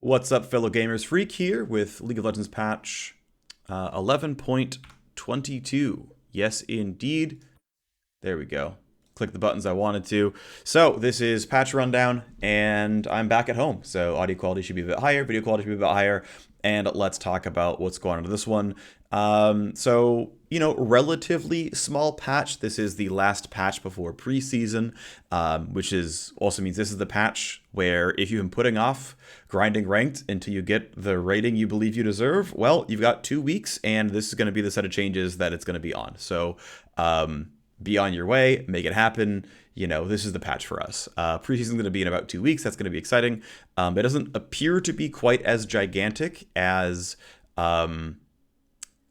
What's up, fellow gamers? Phreak here with League of Legends patch 11.22. Yes, indeed. There we go. Click the buttons I wanted to. So this is patch rundown, and I'm back at home. So audio quality should be a bit higher, video quality should be a bit higher, and let's talk about what's going on to this one. Relatively small patch. This is the last patch before preseason, which is also means this is the patch where if you've been putting off grinding ranked until you get the rating you believe you deserve, well, you've got 2 weeks, and this is going to be the set of changes that it's going to be on. So, be on your way, make it happen. This is the patch for us. Preseason is going to be in about 2 weeks. That's going to be exciting. It doesn't appear to be quite as gigantic as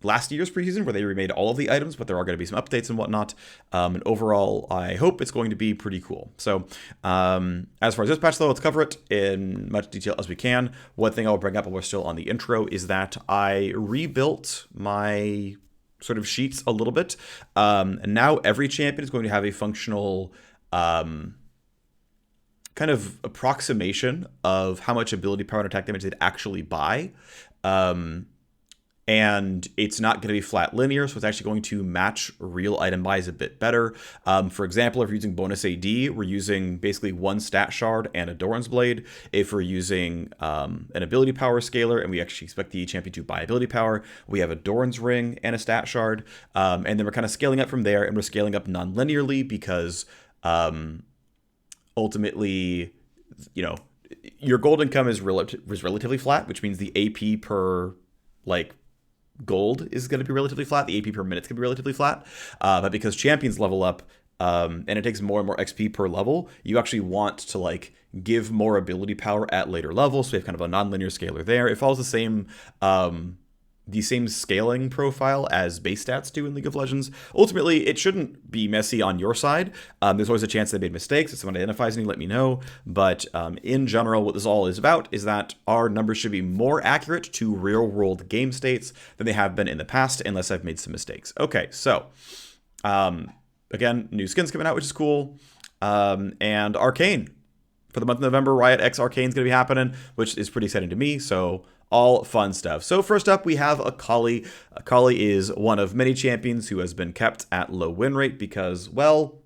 last year's preseason, where they remade all of the items, but there are going to be some updates and whatnot. And overall, I hope it's going to be pretty cool. So, as far as this patch, though, let's cover it in much detail as we can. One thing I'll bring up while we're still on the intro is that I rebuilt my sort of sheets a little bit. And now every champion is going to have a functional kind of approximation of how much ability power and attack damage they'd actually buy. And it's not going to be flat linear, so it's actually going to match real item buys a bit better. For example, if you're using bonus AD, we're using basically one stat shard and a Doran's Blade. If we're using an ability power scaler, and we actually expect the champion to buy ability power, we have a Doran's Ring and a stat shard. And then we're kind of scaling up from there, and we're scaling up non-linearly because ultimately, your gold income is relatively flat, which means the AP per, gold is going to be relatively flat. The AP per minute's going to be relatively flat. But because champions level up, and it takes more and more XP per level, you actually want to give more ability power at later levels. So we have kind of a non-linear scaler there. It follows the same scaling profile as base stats do in League of Legends. Ultimately, it shouldn't be messy on your side. There's always a chance they made mistakes. If someone identifies any, let me know. But in general, what this all is about is that our numbers should be more accurate to real-world game states than they have been in the past, unless I've made some mistakes. Okay, so again, new skins coming out, which is cool. And Arcane. For the month of November, Riot X Arcane is going to be happening, which is pretty exciting to me. So all fun stuff. So first up, we have Akali. Akali is one of many champions who has been kept at low win rate because, well,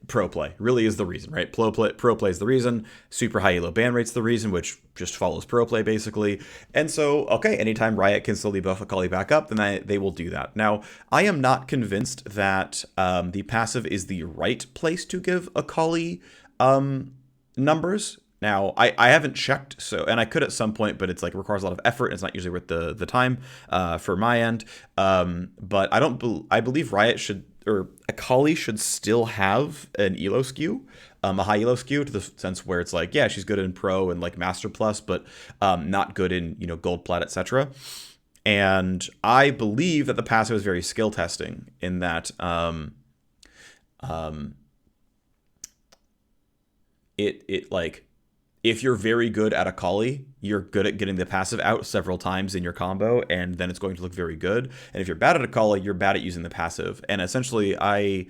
pro play really is the reason, right? Pro play is the reason. Super high elo ban rate's the reason, which just follows pro play basically. And so, okay, anytime Riot can slowly buff Akali back up, then they will do that. Now, I am not convinced that the passive is the right place to give Akali numbers. Now, I haven't checked, and I could at some point, but it's it requires a lot of effort, and it's not usually worth the time for my end. But I believe Riot should, or Akali should still have an elo skew, a high elo skew, to the sense where it's yeah, she's good in pro and Master Plus, but not good in Gold, Plat, etc. And I believe that the passive is very skill testing in that if you're very good at Akali, you're good at getting the passive out several times in your combo, and then it's going to look very good. And if you're bad at Akali, you're bad at using the passive. And essentially, I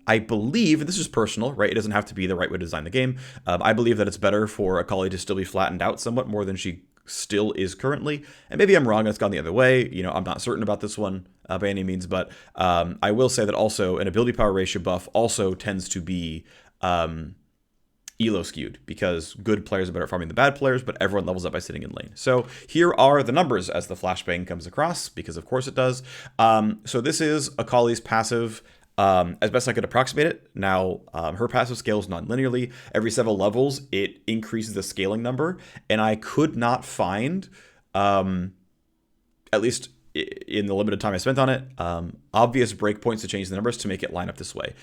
believe, and this is personal, right? It doesn't have to be the right way to design the game. I believe that it's better for Akali to still be flattened out somewhat more than she still is currently. And maybe I'm wrong, and it's gone the other way. I'm not certain about this one by any means, but I will say that also an ability power ratio buff also tends to be elo skewed, because good players are better at farming than bad players, but everyone levels up by sitting in lane. So here are the numbers as the flashbang comes across, because of course it does. So this is Akali's passive, as best I could approximate it. Now, her passive scales non-linearly. Every several levels, it increases the scaling number, and I could not find, at least in the limited time I spent on it, obvious breakpoints to change the numbers to make it line up this way.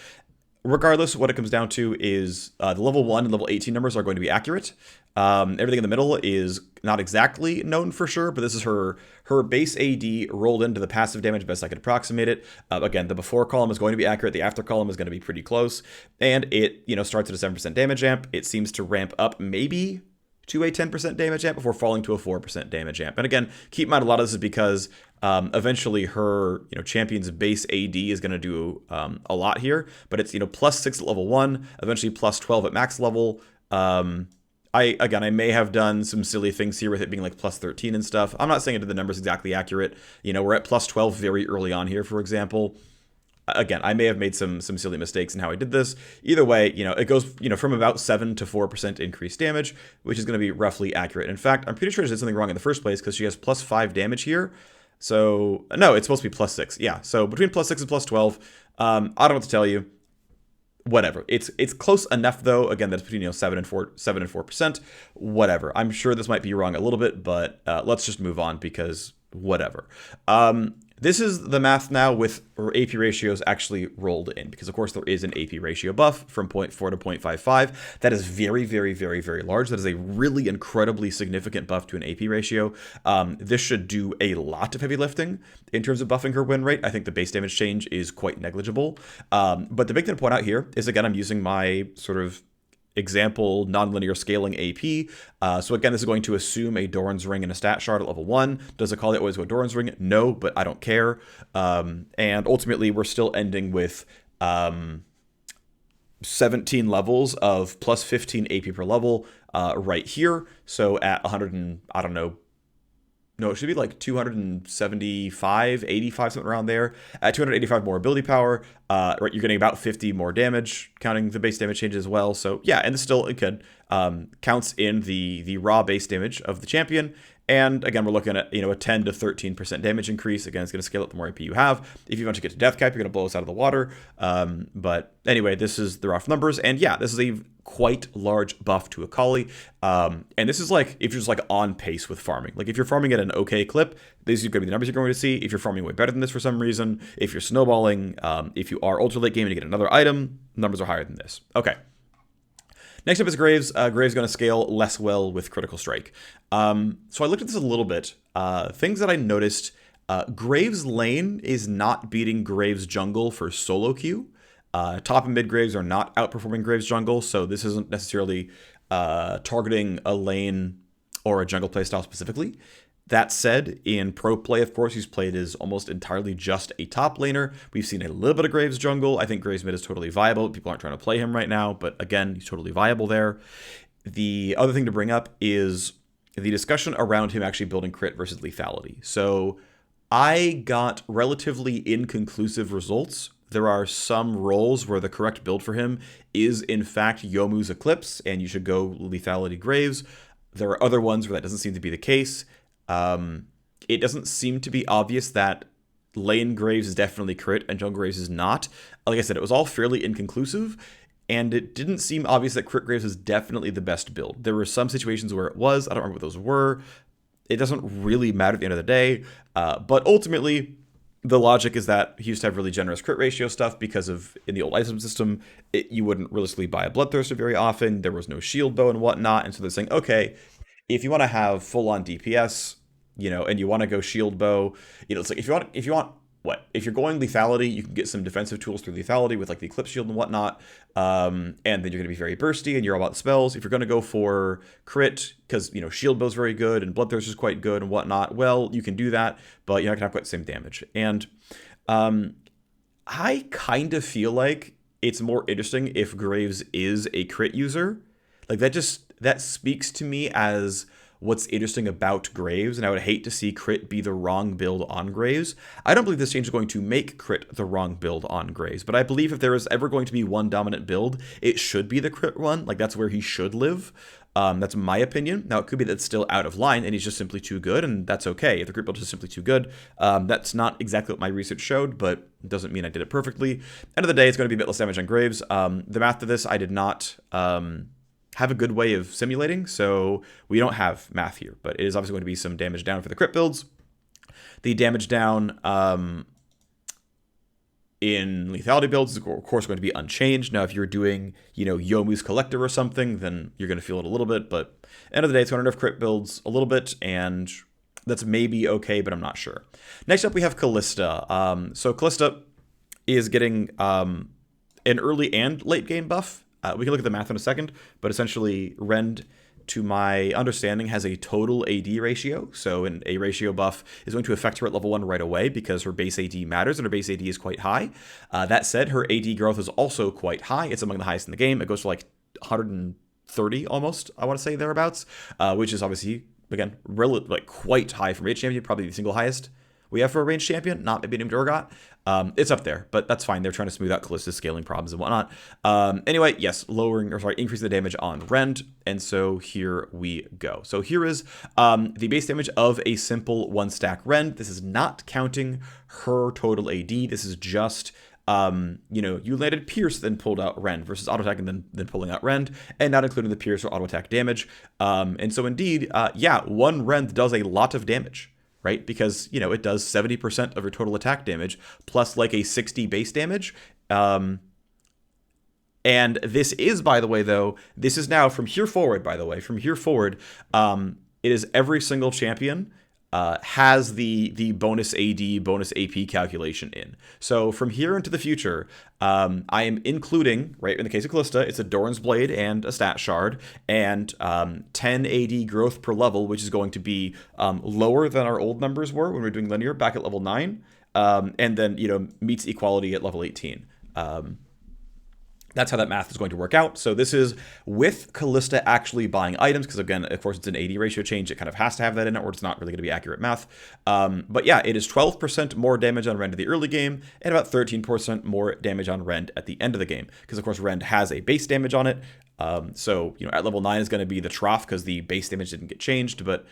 Regardless, what it comes down to is the level 1 and level 18 numbers are going to be accurate. Everything in the middle is not exactly known for sure, but this is her base AD rolled into the passive damage best I could approximate it. Again, the before column is going to be accurate. The after column is going to be pretty close. And it starts at a 7% damage amp. It seems to ramp up maybe to a 10% damage amp before falling to a 4% damage amp. And again, keep in mind a lot of this is because eventually her champion's base AD is going to do a lot here, but it's +6 at level 1, eventually +12 at max level, I may have done some silly things here with it being like plus 13 and stuff. I'm not saying the number's exactly accurate. You know, we're at plus 12 very early on here, for example. Again, I may have made some silly mistakes in how I did this. Either way, you know, it goes, you know, from about 7 to 4% increased damage, which is going to be roughly accurate. In fact, I'm pretty sure I did something wrong in the first place because she has plus 5 damage here. So, no, it's supposed to be plus 6. Yeah, so between plus 6 and plus 12, I don't know what to tell you. Whatever. It's close enough though. Again, that's between 7 and 4%. Whatever. I'm sure this might be wrong a little bit, but let's just move on because whatever. This is the math now with AP ratios actually rolled in, because of course there is an AP ratio buff from 0.4 to 0.55. That is very, very, very, very large. That is a really incredibly significant buff to an AP ratio. This should do a lot of heavy lifting in terms of buffing her win rate. I think the base damage change is quite negligible. But the big thing to point out here is, again, I'm using my sort of example nonlinear scaling AP. So again, this is going to assume a Doran's Ring and a stat shard at level 1. Does Akali always go Doran's Ring? No, but I don't care. And ultimately, we're still ending with 17 levels of plus 15 AP per level right here. So at 100 and, I don't know, no, it should be like 275, 85, something around there. At 285 more ability power, right, you're getting about 50 more damage, counting the base damage changes as well. So yeah, and still it could counts in the raw base damage of the champion. And again, we're looking at, you know, a 10 to 13% damage increase. Again, it's going to scale up the more AP you have. If you want to get to death cap, you're going to blow us out of the water. But anyway, this is the rough numbers. And yeah, this is a quite large buff to Akali. And this is like, if you're just like on pace with farming. Like if you're farming at an okay clip, these are going to be the numbers you're going to see. If you're farming way better than this for some reason, if you're snowballing, if you are ultra late game and you get another item, numbers are higher than this. Okay. Next up is Graves. Graves going to scale less well with Critical Strike. So I looked at this a little bit. Things that I noticed, Graves lane is not beating Graves jungle for solo queue. Top and mid Graves are not outperforming Graves jungle, so this isn't necessarily targeting a lane or a jungle playstyle specifically. That said, in pro play, of course, he's played as almost entirely just a top laner. We've seen a little bit of Graves jungle. I think Graves mid is totally viable. People aren't trying to play him right now, but again, he's totally viable there. The other thing to bring up is the discussion around him actually building crit versus lethality. So I got relatively inconclusive results. There are some roles where the correct build for him is, in fact, Youmuu's Eclipse, and you should go lethality Graves. There are other ones where that doesn't seem to be the case. It doesn't seem to be obvious that lane Graves is definitely crit and jungle Graves is not. Like I said, it was all fairly inconclusive, and it didn't seem obvious that crit Graves is definitely the best build. There were some situations where it was. I don't remember what those were. It doesn't really matter at the end of the day, but ultimately, the logic is that he used to have really generous crit ratio stuff because of, in the old item system, you wouldn't realistically buy a Bloodthirster very often. There was no shield bow and whatnot, and so they're saying, okay, if you want to have full-on DPS, you know, and you want to go shield bow, you know, it's like if you want what? If you're going lethality, you can get some defensive tools through lethality with like the Eclipse Shield and whatnot, and then you're going to be very bursty and you're all about the spells. If you're going to go for crit, because, you know, shield bow's very good and Bloodthirster is quite good and whatnot, well, you can do that, but you're not going to have quite the same damage. And I kind of feel like it's more interesting if Graves is a crit user. Like that speaks to me as what's interesting about Graves, and I would hate to see crit be the wrong build on Graves. I don't believe this change is going to make crit the wrong build on Graves, but I believe if there is ever going to be one dominant build, it should be the crit one. Like, that's where he should live. That's my opinion. Now, it could be that it's still out of line and he's just simply too good, and that's okay. If the crit build is simply too good, that's not exactly what my research showed, but it doesn't mean I did it perfectly. End of the day, it's going to be a bit less damage on Graves. The math to this, I did not have a good way of simulating, so we don't have math here, but it is obviously going to be some damage down for the crit builds. The damage down in lethality builds is, of course, going to be unchanged. Now, if you're doing, you know, Youmuu's Collector or something, then you're going to feel it a little bit, but end of the day, it's going to nerf crit builds a little bit, and that's maybe okay, but I'm not sure. Next up, we have Kalista. So Kalista is getting an early and late game buff. We can look at the math in a second, but essentially Rend, to my understanding, has a total AD ratio. So an A ratio buff is going to affect her at level 1 right away because her base AD matters, and her base AD is quite high. That said, her AD growth is also quite high. It's among the highest in the game. It goes to like 130 30 almost, I want to say thereabouts, which is obviously, again, like quite high for ranged champion, probably the single highest we have for a ranged champion, not maybe named Urgot. It's up there, but that's fine. They're trying to smooth out Kalista's scaling problems and whatnot. Anyway, yes, increasing the damage on Rend, and so here we go. So here is the base damage of a simple 1-stack Rend. This is not counting her total AD. This is just you landed Pierce, then pulled out Rend versus auto attack and then pulling out Rend, and not including the Pierce or auto attack damage. And so indeed, one Rend does a lot of damage. Right? Because, it does 70% of your total attack damage plus like a 60 base damage. And this is, by the way, though, this is now from here forward, it is every single champion has the bonus AD, bonus AP calculation in. So from here into the future, I am including, right, in the case of Kalista, it's a Doran's Blade and a Stat Shard, and 10 AD growth per level, which is going to be lower than our old numbers were when we were doing linear back at level 9, and then, meets equality at level 18. That's how that math is going to work out. So this is with Kalista actually buying items, because again, of course, it's an AD ratio change. It kind of has to have that in it, or it's not really going to be accurate math. But yeah, it is 12% more damage on Rend in the early game, and about 13% more damage on Rend at the end of the game. Because of course, Rend has a base damage on it. So, at level 9 is going to be the trough because the base damage didn't get changed. But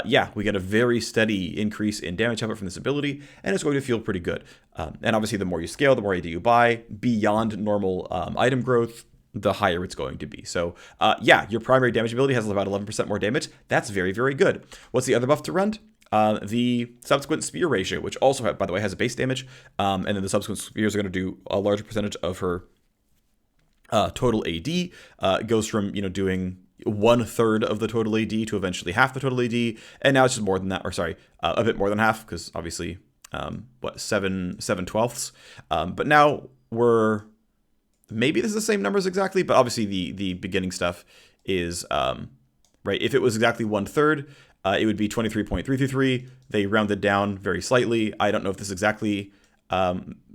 yeah, we get a very steady increase in damage output from this ability, and it's going to feel pretty good. And obviously, the more you scale, the more AD you buy, beyond normal item growth, the higher it's going to be. So yeah, your primary damage ability has about 11% more damage. That's very, very good. What's the other buff to Rend? The subsequent spear ratio, which also, by the way, has a base damage. And then the subsequent spears are going to do a larger percentage of her total AD. Goes from, doing 1/3 of the total AD to eventually half the total AD. And now it's just more than that, or sorry, a bit more than half, because obviously, 7/12. But now maybe this is the same numbers exactly, but obviously the beginning stuff is, right, if it was exactly 1/3, it would be 23.333. They rounded down very slightly. I don't know if this is exactly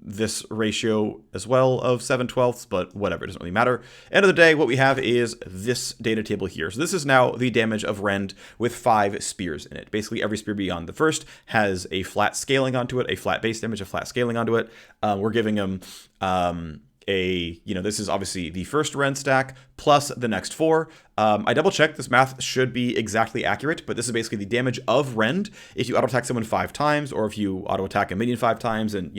this ratio as well of 7/12, but whatever, it doesn't really matter. End of the day, what we have is this data table here. So this is now the damage of Rend with 5 spears in it. Basically, every spear beyond the first has a flat scaling onto it, a flat base damage, a flat scaling onto it. We're giving them this is obviously the first Rend stack plus the next 4. I double checked, this math should be exactly accurate, but this is basically the damage of Rend if you auto attack someone 5 times, or if you auto attack a minion 5 times and,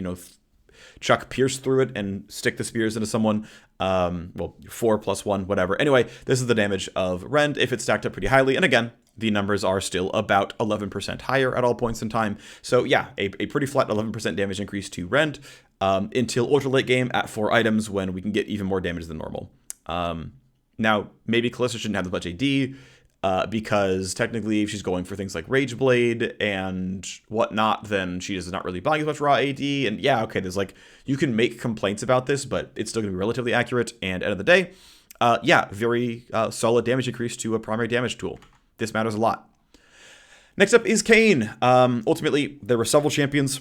chuck Pierce through it and stick the spears into someone. 4 plus 1, whatever. Anyway, this is the damage of Rend if it's stacked up pretty highly. And again, the numbers are still about 11% higher at all points in time. So yeah, a pretty flat 11% damage increase to Rend until ultra late game at 4 items, when we can get even more damage than normal. Now, maybe Kalista shouldn't have as much AD, because technically if she's going for things like Rage Blade and whatnot, then she is not really buying as much raw AD. And yeah, okay, there's you can make complaints about this, but it's still going to be relatively accurate. And end of the day, yeah, very solid damage increase to a primary damage tool. This matters a lot. Next up is Kayn. Ultimately, there were several champions.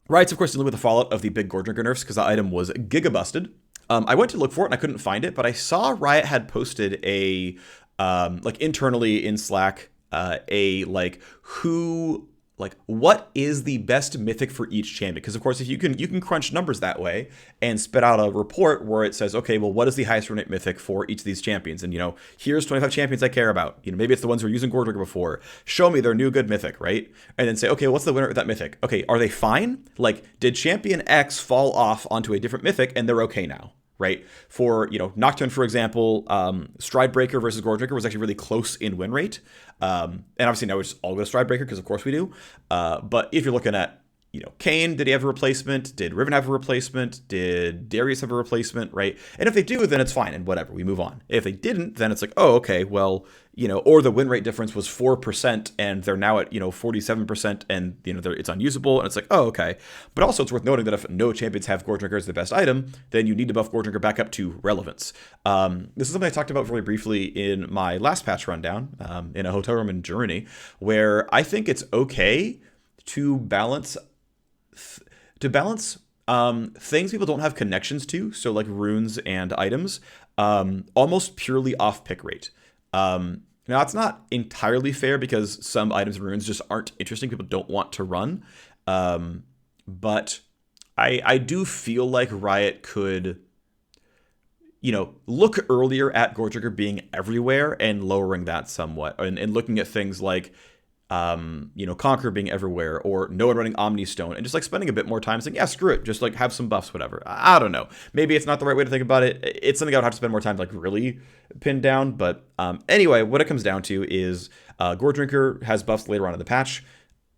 Riot's, of course, dealing with the fallout of the big Goredrinker nerfs because the item was giga busted. I went to look for it and I couldn't find it, but I saw Riot had posted a internally in Slack, what is the best mythic for each champion? Because of course, if you can crunch numbers that way and spit out a report where it says, okay, well, what is the highest rune rate mythic for each of these champions? And here's 25 champions I care about. Maybe it's the ones who are using Goredrinker before. Show me their new good mythic, right? And then say, okay, what's the winner of that mythic? Okay, are they fine? Did champion X fall off onto a different mythic and they're okay now? Right? For, Nocturne, for example, Stridebreaker versus Goredrinker was actually really close in win rate. And obviously now we just all go to Stridebreaker because of course we do. But if you're looking at, Kayn, did he have a replacement? Did Riven have a replacement? Did Darius have a replacement? Right? And if they do, then it's fine and whatever, we move on. If they didn't, then it's oh, okay, well, or the win rate difference was 4% and they're now at, 47% and, it's unusable. And it's oh, okay. But also it's worth noting that if no champions have Goredrinker as the best item, then you need to buff Goredrinker back up to relevance. This is something I talked about very briefly in my last patch rundown in a hotel room in Germany, where I think it's okay to balance things people don't have connections to, so runes and items, almost purely off pick rate. Now, it's not entirely fair because some items and runes just aren't interesting. People don't want to run. But I do feel like Riot could, look earlier at Goredrinker being everywhere and lowering that somewhat. And looking at things like, Conquer being everywhere, or no one running Omni Stone, and just like spending a bit more time saying, yeah, screw it, just like have some buffs, whatever. I don't know. Maybe it's not the right way to think about it. It's something I would have to spend more time to like really pin down. But anyway, what it comes down to is Goredrinker has buffs later on in the patch.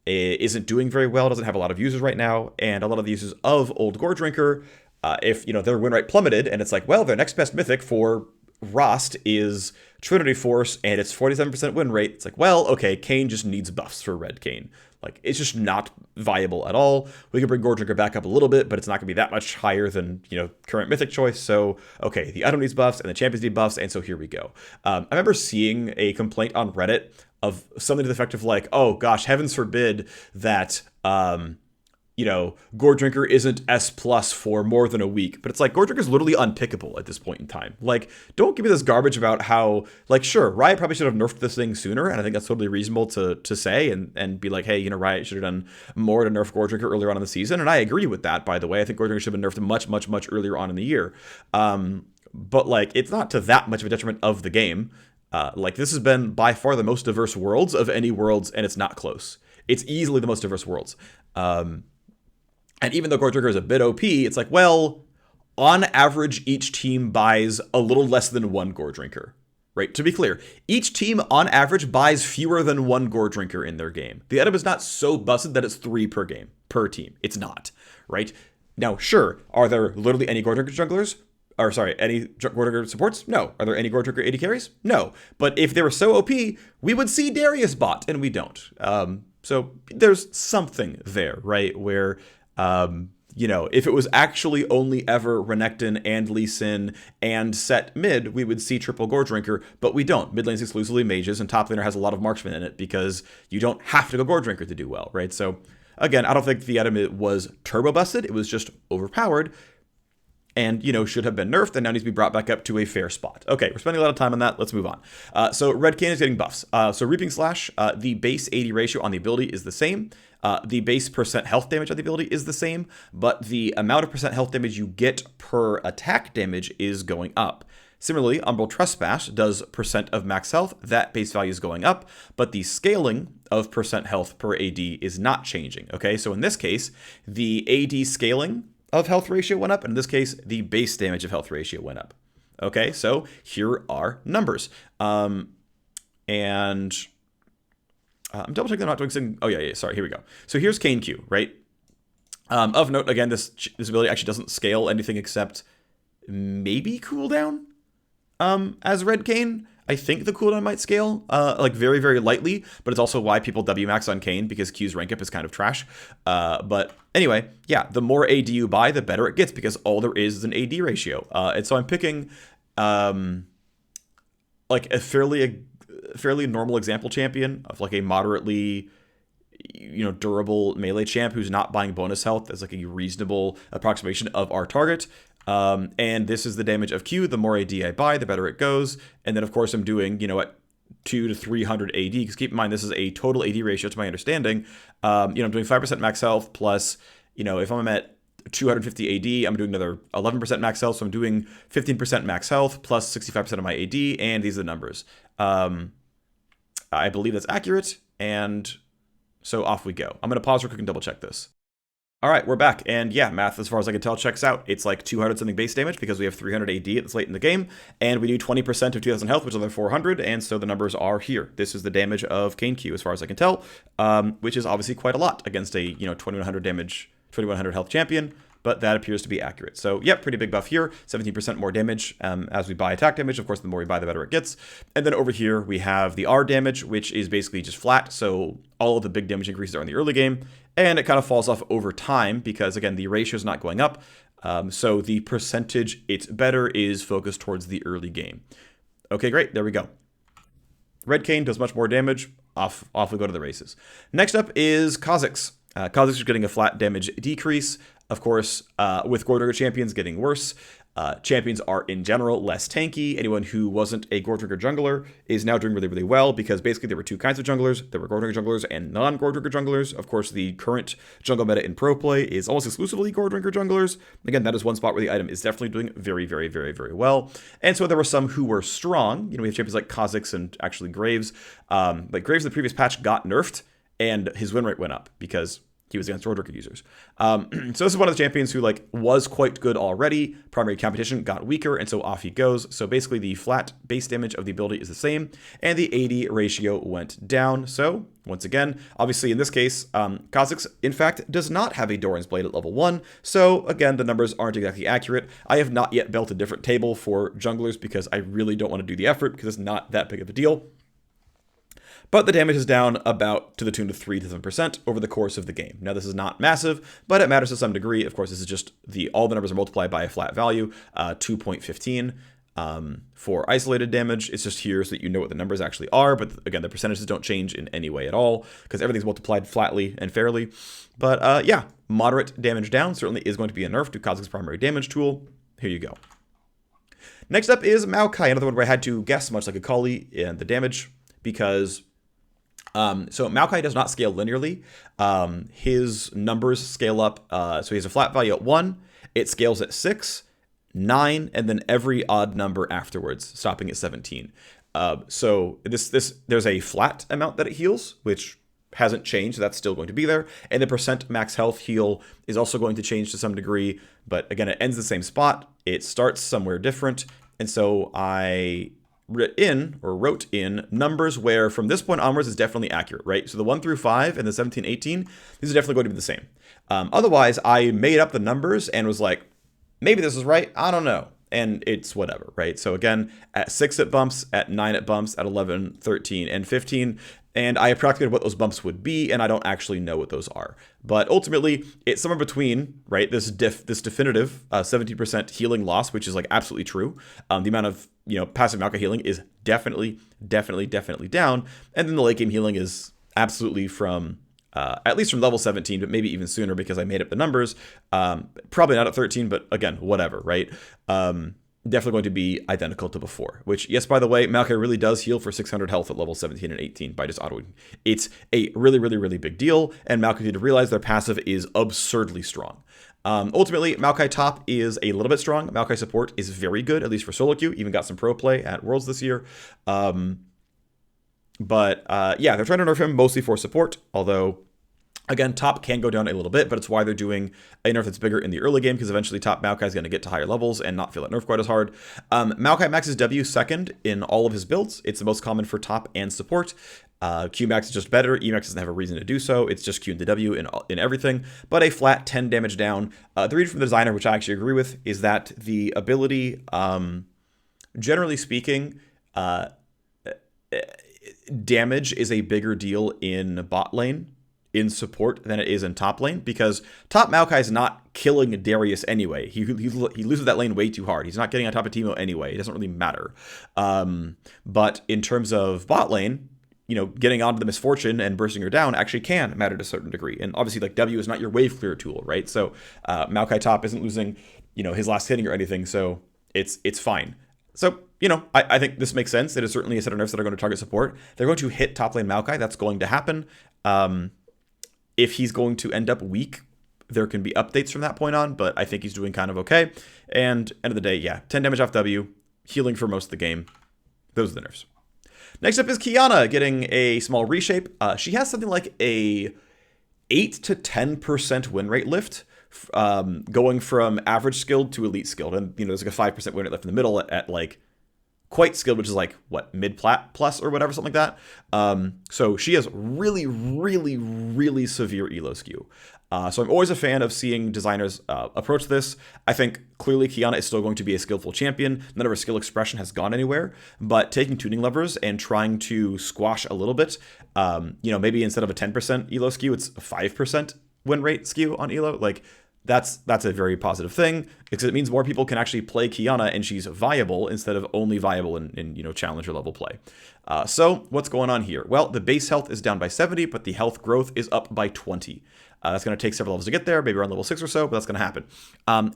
It isn't doing very well, doesn't have a lot of users right now, and a lot of the users of old Goredrinker, if their win rate plummeted, and it's like, well, their next best mythic for Rost is Trinity Force, and it's 47% win rate. It's like, well, okay, Kayn just needs buffs for red Kayn. Like, it's just not viable at all. We can bring Goredrinker back up a little bit, but it's not going to be that much higher than, current mythic choice. So, okay, the item needs buffs, and the champions need buffs, and so here we go. I remember seeing a complaint on Reddit of something to the effect of like, oh gosh, heavens forbid that, Goredrinker isn't S+ for more than a week. But it's like, Goredrinker is literally unpickable at this point in time. Like, don't give me this garbage about how, like, sure, Riot probably should have nerfed this thing sooner, and I think that's totally reasonable to say and be like, hey, Riot should have done more to nerf Goredrinker earlier on in the season, and I agree with that, by the way. I think Goredrinker should have been nerfed much, much, much earlier on in the year. But, like, it's not to that much of a detriment of the game. This has been by far the most diverse worlds of any worlds, and it's not close. It's easily the most diverse worlds. And even though Goredrinker is a bit OP, it's like, well, on average, each team buys a little less than one Goredrinker, right? To be clear, each team on average buys fewer than one Goredrinker in their game. The item is not so busted that it's 3 per game, per team. It's not, right? Now, sure, are there literally any Goredrinker junglers? Or sorry, any Goredrinker supports? No. Are there any Goredrinker AD carries? No. But if they were so OP, we would see Darius bot, and we don't. So there's something there, right? Where, if it was actually only ever Renekton and Lee Sin and set mid, we would see triple Goredrinker, but we don't. Mid lane's exclusively mages, and top laner has a lot of marksmen in it because you don't have to go Goredrinker to do well, right? So again, I don't think the item was turbo busted. It was just overpowered. And, should have been nerfed and now needs to be brought back up to a fair spot. Okay, we're spending a lot of time on that. Let's move on. So red Kayn is getting buffs. So Reaping Slash, the base AD ratio on the ability is the same. The base percent health damage on the ability is the same, but the amount of percent health damage you get per attack damage is going up. Similarly, Umbral Trespass does percent of max health. That base value is going up, but the scaling of percent health per AD is not changing. Okay, so in this case, the AD scaling of health ratio went up, and in this case, the base damage of health ratio went up. Okay, so here are numbers. And I'm double checking I'm not doing something. Oh yeah, sorry, here we go. So here's Kayn Q, right? Of note, again, this ability actually doesn't scale anything except maybe cooldown as red Kayn. I think the cooldown might scale, very, very lightly, but it's also why people W max on Kayn, because Q's rank up is kind of trash. But anyway, yeah, the more AD you buy, the better it gets, because all there is an AD ratio. And so I'm picking a fairly normal example champion of like a moderately durable melee champ who's not buying bonus health as like a reasonable approximation of our target. And this is the damage of Q. The more AD I buy, the better it goes. And then, of course, I'm doing, at 2 to 300 AD, because keep in mind, this is a total AD ratio to my understanding. I'm doing 5% max health plus, if I'm at 250 AD, I'm doing another 11% max health. So I'm doing 15% max health plus 65% of my AD, and these are the numbers. I believe that's accurate, and so off we go. I'm going to pause real quick and double check this. All right, we're back, and yeah, math, as far as I can tell, checks out. It's like 200 something base damage because we have 300 AD this late in the game, and we do 20% of 2000 health, which is another 400, and so the numbers are here. This is the damage of Kayn Q, as far as I can tell, which is obviously quite a lot against a 2100 damage, 2100 health champion, but that appears to be accurate. So, yep, pretty big buff here, 17% more damage as we buy attack damage. Of course, the more we buy, the better it gets. And then over here, we have the R damage, which is basically just flat, so all of the big damage increases are in the early game, and it kind of falls off over time because, again, the ratio is not going up. So the percentage it's better is focused towards the early game. Okay, great. There we go. Red Kayn does much more damage. Off we go to the races. Next up is Kha'Zix. Kha'Zix is getting a flat damage decrease. Of course, with Goredrinker champions getting worse. Champions are in general less tanky. Anyone who wasn't a Goredrinker jungler is now doing really, really well, because basically there were two kinds of junglers. There were Goredrinker junglers and non-Goredrinker junglers. Of course, the current jungle meta in pro play is almost exclusively Goredrinker junglers. Again, that is one spot where the item is definitely doing very, very, very, very well. And so there were some who were strong. We have champions like Kha'Zix and actually Graves. Like Graves in the previous patch got nerfed, and his win rate went up because he was against Goredrinker users. So this is one of the champions who was quite good already. Primary competition got weaker, and so off he goes. So basically the flat base damage of the ability is the same, and the AD ratio went down. So once again, obviously in this case, Kha'Zix in fact does not have a Doran's Blade at level 1. So again, the numbers aren't exactly accurate. I have not yet built a different table for junglers because I really don't want to do the effort, because it's not that big of a deal. But the damage is down about to the tune of 3 to 7% over the course of the game. Now, this is not massive, but it matters to some degree. Of course, this is just all the numbers are multiplied by a flat value, 2.15 for isolated damage. It's just here so that you know what the numbers actually are. But again, the percentages don't change in any way at all, because everything's multiplied flatly and fairly. But yeah, moderate damage down certainly is going to be a nerf to Kha'Zix's primary damage tool. Here you go. Next up is Maokai, another one where I had to guess, much like Akali, in the damage, because so Maokai does not scale linearly. His numbers scale up. So he has a flat value at 1. It scales at 6, 9, and then every odd number afterwards, stopping at 17. So there's a flat amount that it heals, which hasn't changed. So that's still going to be there. And the percent max health heal is also going to change to some degree. But again, it ends the same spot. It starts somewhere different. And so I wrote in numbers where from this point onwards is definitely accurate, right? So the 1 through 5 and the 17, 18, these are definitely going to be the same. Otherwise, I made up the numbers and was like, maybe this is right. I don't know. And it's whatever, right? So again, at 6 it bumps, at 9 it bumps, at 11, 13, and 15. And I approximated what those bumps would be, and I don't actually know what those are. But ultimately, it's somewhere between, right, this definitive 17% healing loss, which is absolutely true. The amount of passive Maokai healing is definitely down. And then the late game healing is absolutely from, at least from level 17, but maybe even sooner because I made up the numbers. Probably not at 13, but again, whatever, right? Definitely going to be identical to before, which, yes, by the way, Maokai really does heal for 600 health at level 17 and 18 by just autoing. It's a really, really, really big deal, and Maokai need to realize their passive is absurdly strong. Ultimately, Maokai top is a little bit strong. Maokai support is very good, at least for solo queue. Even got some pro play at Worlds this year. Yeah, they're trying to nerf him mostly for support, although again, top can go down a little bit, but it's why they're doing a nerf that's bigger in the early game, because eventually top Maokai is going to get to higher levels and not feel that nerf quite as hard. Maokai maxes W second in all of his builds. It's the most common for top and support. Q max is just better. E max doesn't have a reason to do so. It's just Q into W in everything, but a flat 10 damage down. The read from the designer, which I actually agree with, is that the ability, generally speaking, damage is a bigger deal in bot lane in support than it is in top lane, because top Maokai is not killing Darius anyway. He loses that lane way too hard. He's not getting on top of Teemo anyway. It doesn't really matter. But in terms of bot lane, getting onto the Misfortune and bursting her down actually can matter to a certain degree. And obviously, W is not your wave clear tool, right? So Maokai top isn't losing, his last hitting or anything, so it's fine. So, I think this makes sense. It is certainly a set of nerfs that are going to target support. They're going to hit top lane Maokai. That's going to happen. If he's going to end up weak, there can be updates from that point on, but I think he's doing kind of okay. And end of the day, yeah, 10 damage off W, healing for most of the game. Those are the nerfs. Next up is Qiyana getting a small reshape. She has something like a 8 to 10% win rate lift, going from average skilled to elite skilled. And, there's a 5% win rate lift in the middle at quite skilled, which is mid-plat plus or whatever, something like that. So she has really, really, really severe elo skew. So I'm always a fan of seeing designers approach this. I think clearly Qiyana is still going to be a skillful champion. None of her skill expression has gone anywhere, but taking tuning levers and trying to squash a little bit, maybe instead of a 10% elo skew, it's a 5% win rate skew on elo. that's a very positive thing because it means more people can actually play Qiyana and she's viable instead of only viable in challenger level play. So what's going on here? Well, the base health is down by 70, but the health growth is up by 20. That's going to take several levels to get there, maybe around level 6 or so, but that's going to happen.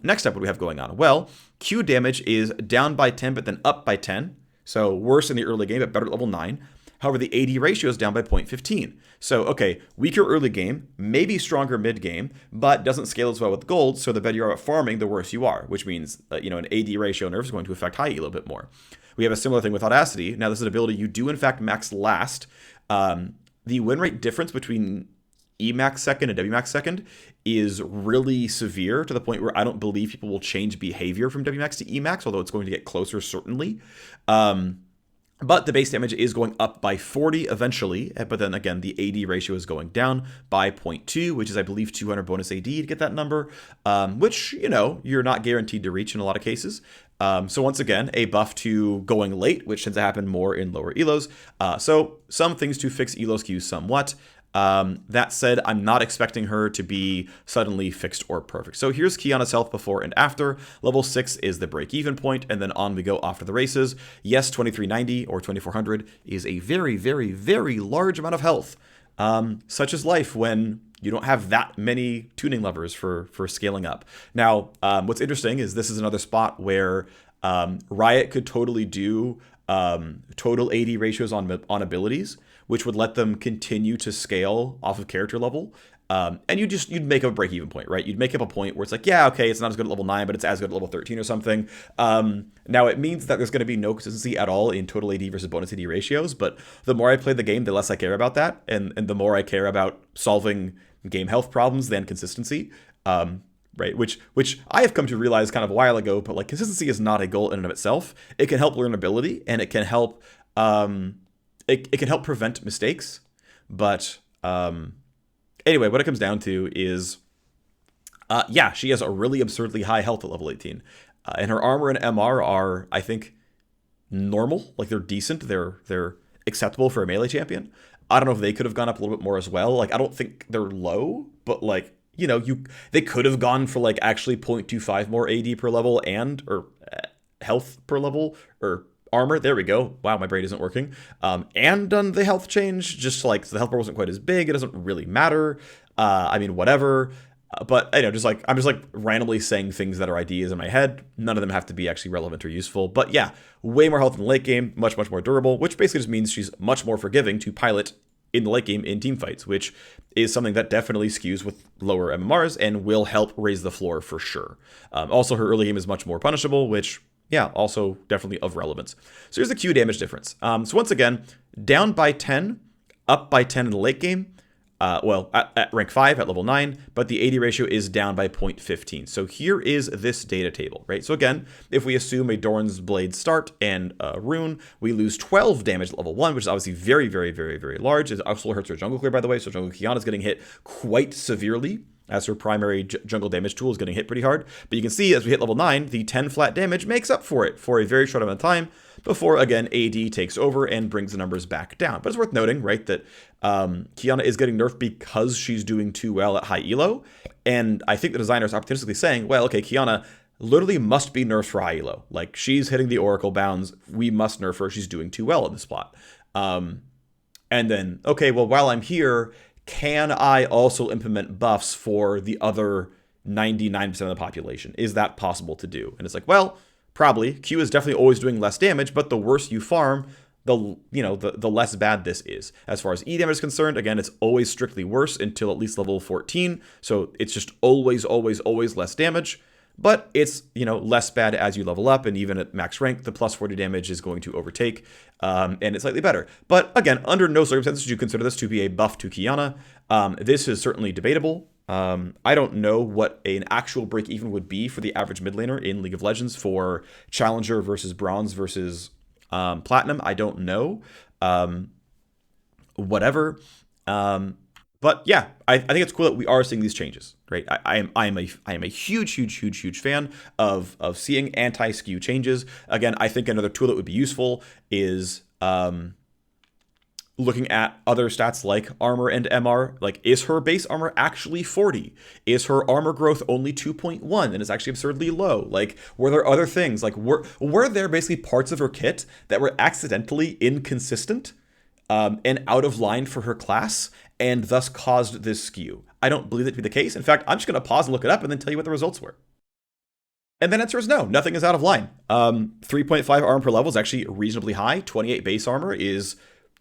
Next up, what do we have going on? Well, Q damage is down by 10, but then up by 10. So worse in the early game, but better at level 9. However, the AD ratio is down by 0.15. So, okay, weaker early game, maybe stronger mid game, but doesn't scale as well with gold, so the better you are at farming, the worse you are, which means, an AD ratio nerf is going to affect high elo a bit more. We have a similar thing with Audacity. Now, this is an ability you do, in fact, max last. The win rate difference between Emax second and WMAX second is really severe to the point where I don't believe people will change behavior from WMAX to Emax, although it's going to get closer, certainly. But the base damage is going up by 40 eventually. But then again, the AD ratio is going down by 0.2, which is, I believe, 200 bonus AD to get that number, which, you're not guaranteed to reach in a lot of cases. So once again, a buff to going late, which tends to happen more in lower elos. So some things to fix elo skews somewhat. That said, I'm not expecting her to be suddenly fixed or perfect. So here's Qiyana's health before and after. Level 6 is the break-even point, and then on we go after the races. Yes, 2390 or 2400 is a very, very, very large amount of health. Such is life when you don't have that many tuning levers for scaling up. Now, what's interesting is this is another spot where Riot could totally do total AD ratios on abilities, which would let them continue to scale off of character level. And you'd make up a break-even point, right? You'd make up a point where it's like, yeah, okay, it's not as good at level 9, but it's as good at level 13 or something. Now, it means that there's going to be no consistency at all in total AD versus bonus AD ratios, but the more I play the game, the less I care about that, and the more I care about solving game health problems than consistency. Right, which I have come to realize kind of a while ago, but like consistency is not a goal in and of itself. It can help learnability, and it can help it can help prevent mistakes. But anyway, what it comes down to is, she has a really absurdly high health at level 18, and her armor and MR are, I think, normal. Like they're decent. They're acceptable for a melee champion. I don't know if they could have gone up a little bit more as well. Like I don't think they're low, but like. They could have gone for like actually 0.25 more AD per level or health per level or armor. There we go. Wow, my brain isn't working. And done the health change, just like so the health bar wasn't quite as big. It doesn't really matter. Whatever. But I'm just like randomly saying things that are ideas in my head. None of them have to be actually relevant or useful. But yeah, way more health in the late game, much, much more durable, which basically just means she's much more forgiving to pilot in the late game in team fights, which is something that definitely skews with lower MMRs and will help raise the floor for sure. Also, her early game is much more punishable, which, also definitely of relevance. So here's the Q damage difference. So once again, down by 10, up by 10 in the late game. At rank 5 at level 9, but the AD ratio is down by 0.15. So here is this data table, right? So again, if we assume a Doran's Blade start and a rune, we lose 12 damage at level 1, which is obviously very, very, very, very large. It also hurts her jungle clear, by the way, so jungle Qiyana is getting hit quite severely as her primary jungle damage tool is getting hit pretty hard. But you can see as we hit level 9, the 10 flat damage makes up for it for a very short amount of time before, again, AD takes over and brings the numbers back down. But it's worth noting, right, that Qiyana is getting nerfed because she's doing too well at high elo. And I think the designers are opportunistically saying, well, okay, Qiyana literally must be nerfed for high elo. Like, she's hitting the Oracle bounds. We must nerf her. She's doing too well in this spot. And then, okay, well, while I'm here, can I also implement buffs for the other 99% of the population? Is that possible to do? And it's like, well, probably. Q is definitely always doing less damage, but the worse you farm, the less bad this is. As far as E damage is concerned, again, it's always strictly worse until at least level 14. So it's just always, always, always less damage. But it's, less bad as you level up, and even at max rank, the plus 40 damage is going to overtake, and it's slightly better. But again, under no circumstances do you consider this to be a buff to Qiyana. This is certainly debatable. I don't know what an actual break-even would be for the average mid laner in League of Legends for Challenger versus Bronze versus Platinum. I don't know. Whatever. But yeah, I think it's cool that we are seeing these changes, right? I am a huge fan of seeing anti-skew changes. Again, I think another tool that would be useful is looking at other stats like armor and MR, like, is her base armor actually 40? Is her armor growth only 2.1 and is actually absurdly low? Like, were there other things? Like, were there basically parts of her kit that were accidentally inconsistent and out of line for her class and thus caused this skew? I don't believe that to be the case. In fact, I'm just going to pause and look it up and then tell you what the results were. And the answer is no, nothing is out of line. 3.5 armor per level is actually reasonably high. 28 base armor is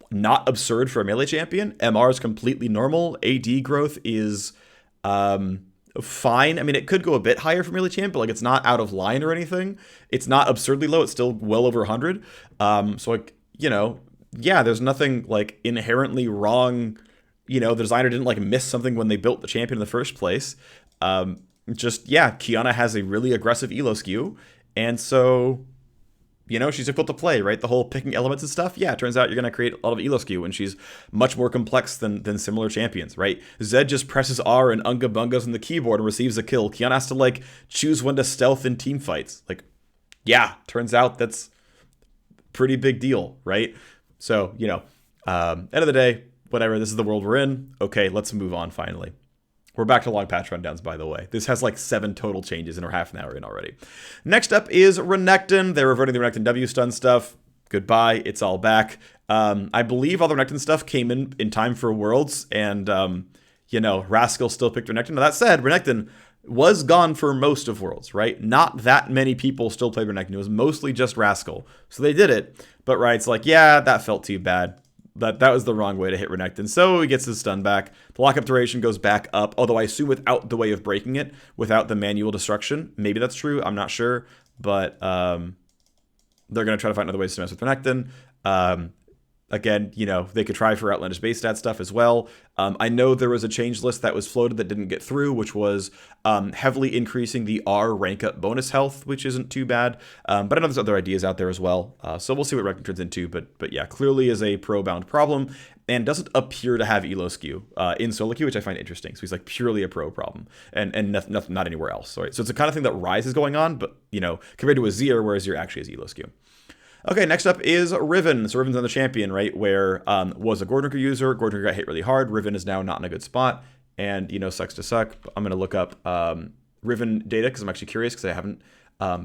not absurd for a melee champion. MR is completely normal. AD growth is fine. I mean, it could go a bit higher for melee champ, but like, it's not out of line or anything. It's not absurdly low. It's still well over 100. So like, you know, yeah, there's nothing like inherently wrong. You know, the designer didn't like miss something when they built the champion in the first place. Just, yeah, Qiyana has a really aggressive elo skew. And so, you know, she's difficult to play, right? The whole picking elements and stuff. Yeah, it turns out you're going to create a lot of elo skew, and she's much more complex than similar champions, right? Zed just presses R and Unga Bungas on the keyboard and receives a kill. Qiyana has to, like, choose when to stealth in team fights. Like, yeah, turns out that's pretty big deal, right? So, you know, end of the day, whatever, this is the world we're in. Okay, let's move on finally. We're back to long patch rundowns, by the way. This has like 7 total changes and we're half an hour in already. Next up is Renekton. They're reverting the Renekton W stun stuff. Goodbye, it's all back. I believe all the Renekton stuff came in time for Worlds, and, you know, Rascal still picked Renekton. Now, that said, Renekton was gone for most of Worlds, right? Not that many people still played Renekton. It was mostly just Rascal. So they did it. But Riot's like, yeah, that felt too bad. That was the wrong way to hit Renekton. So he gets his stun back. The lockup duration goes back up, although I assume without the way of breaking it, without the manual destruction. Maybe that's true. I'm not sure. But they're going to try to find other ways to mess with Renekton. Again, you know, they could try for outlandish base stat stuff as well. I know there was a change list that was floated that didn't get through, which was heavily increasing the R rank up bonus health, which isn't too bad. But I know there's other ideas out there as well. So we'll see what Renekton turns into. But yeah, clearly is a pro-bound problem and doesn't appear to have elo skew in solo queue, which I find interesting. So he's like purely a pro problem and nothing, not anywhere else. Right? So it's the kind of thing that Rise is going on, but, you know, compared to Azir, where Azir actually has elo skew. Okay, next up is Riven. So Riven's on the champion, right, where was a Goredrinker user. Goredrinker got hit really hard. Riven is now not in a good spot, and, you know, sucks to suck. I'm going to look up Riven data because I'm actually curious because I haven't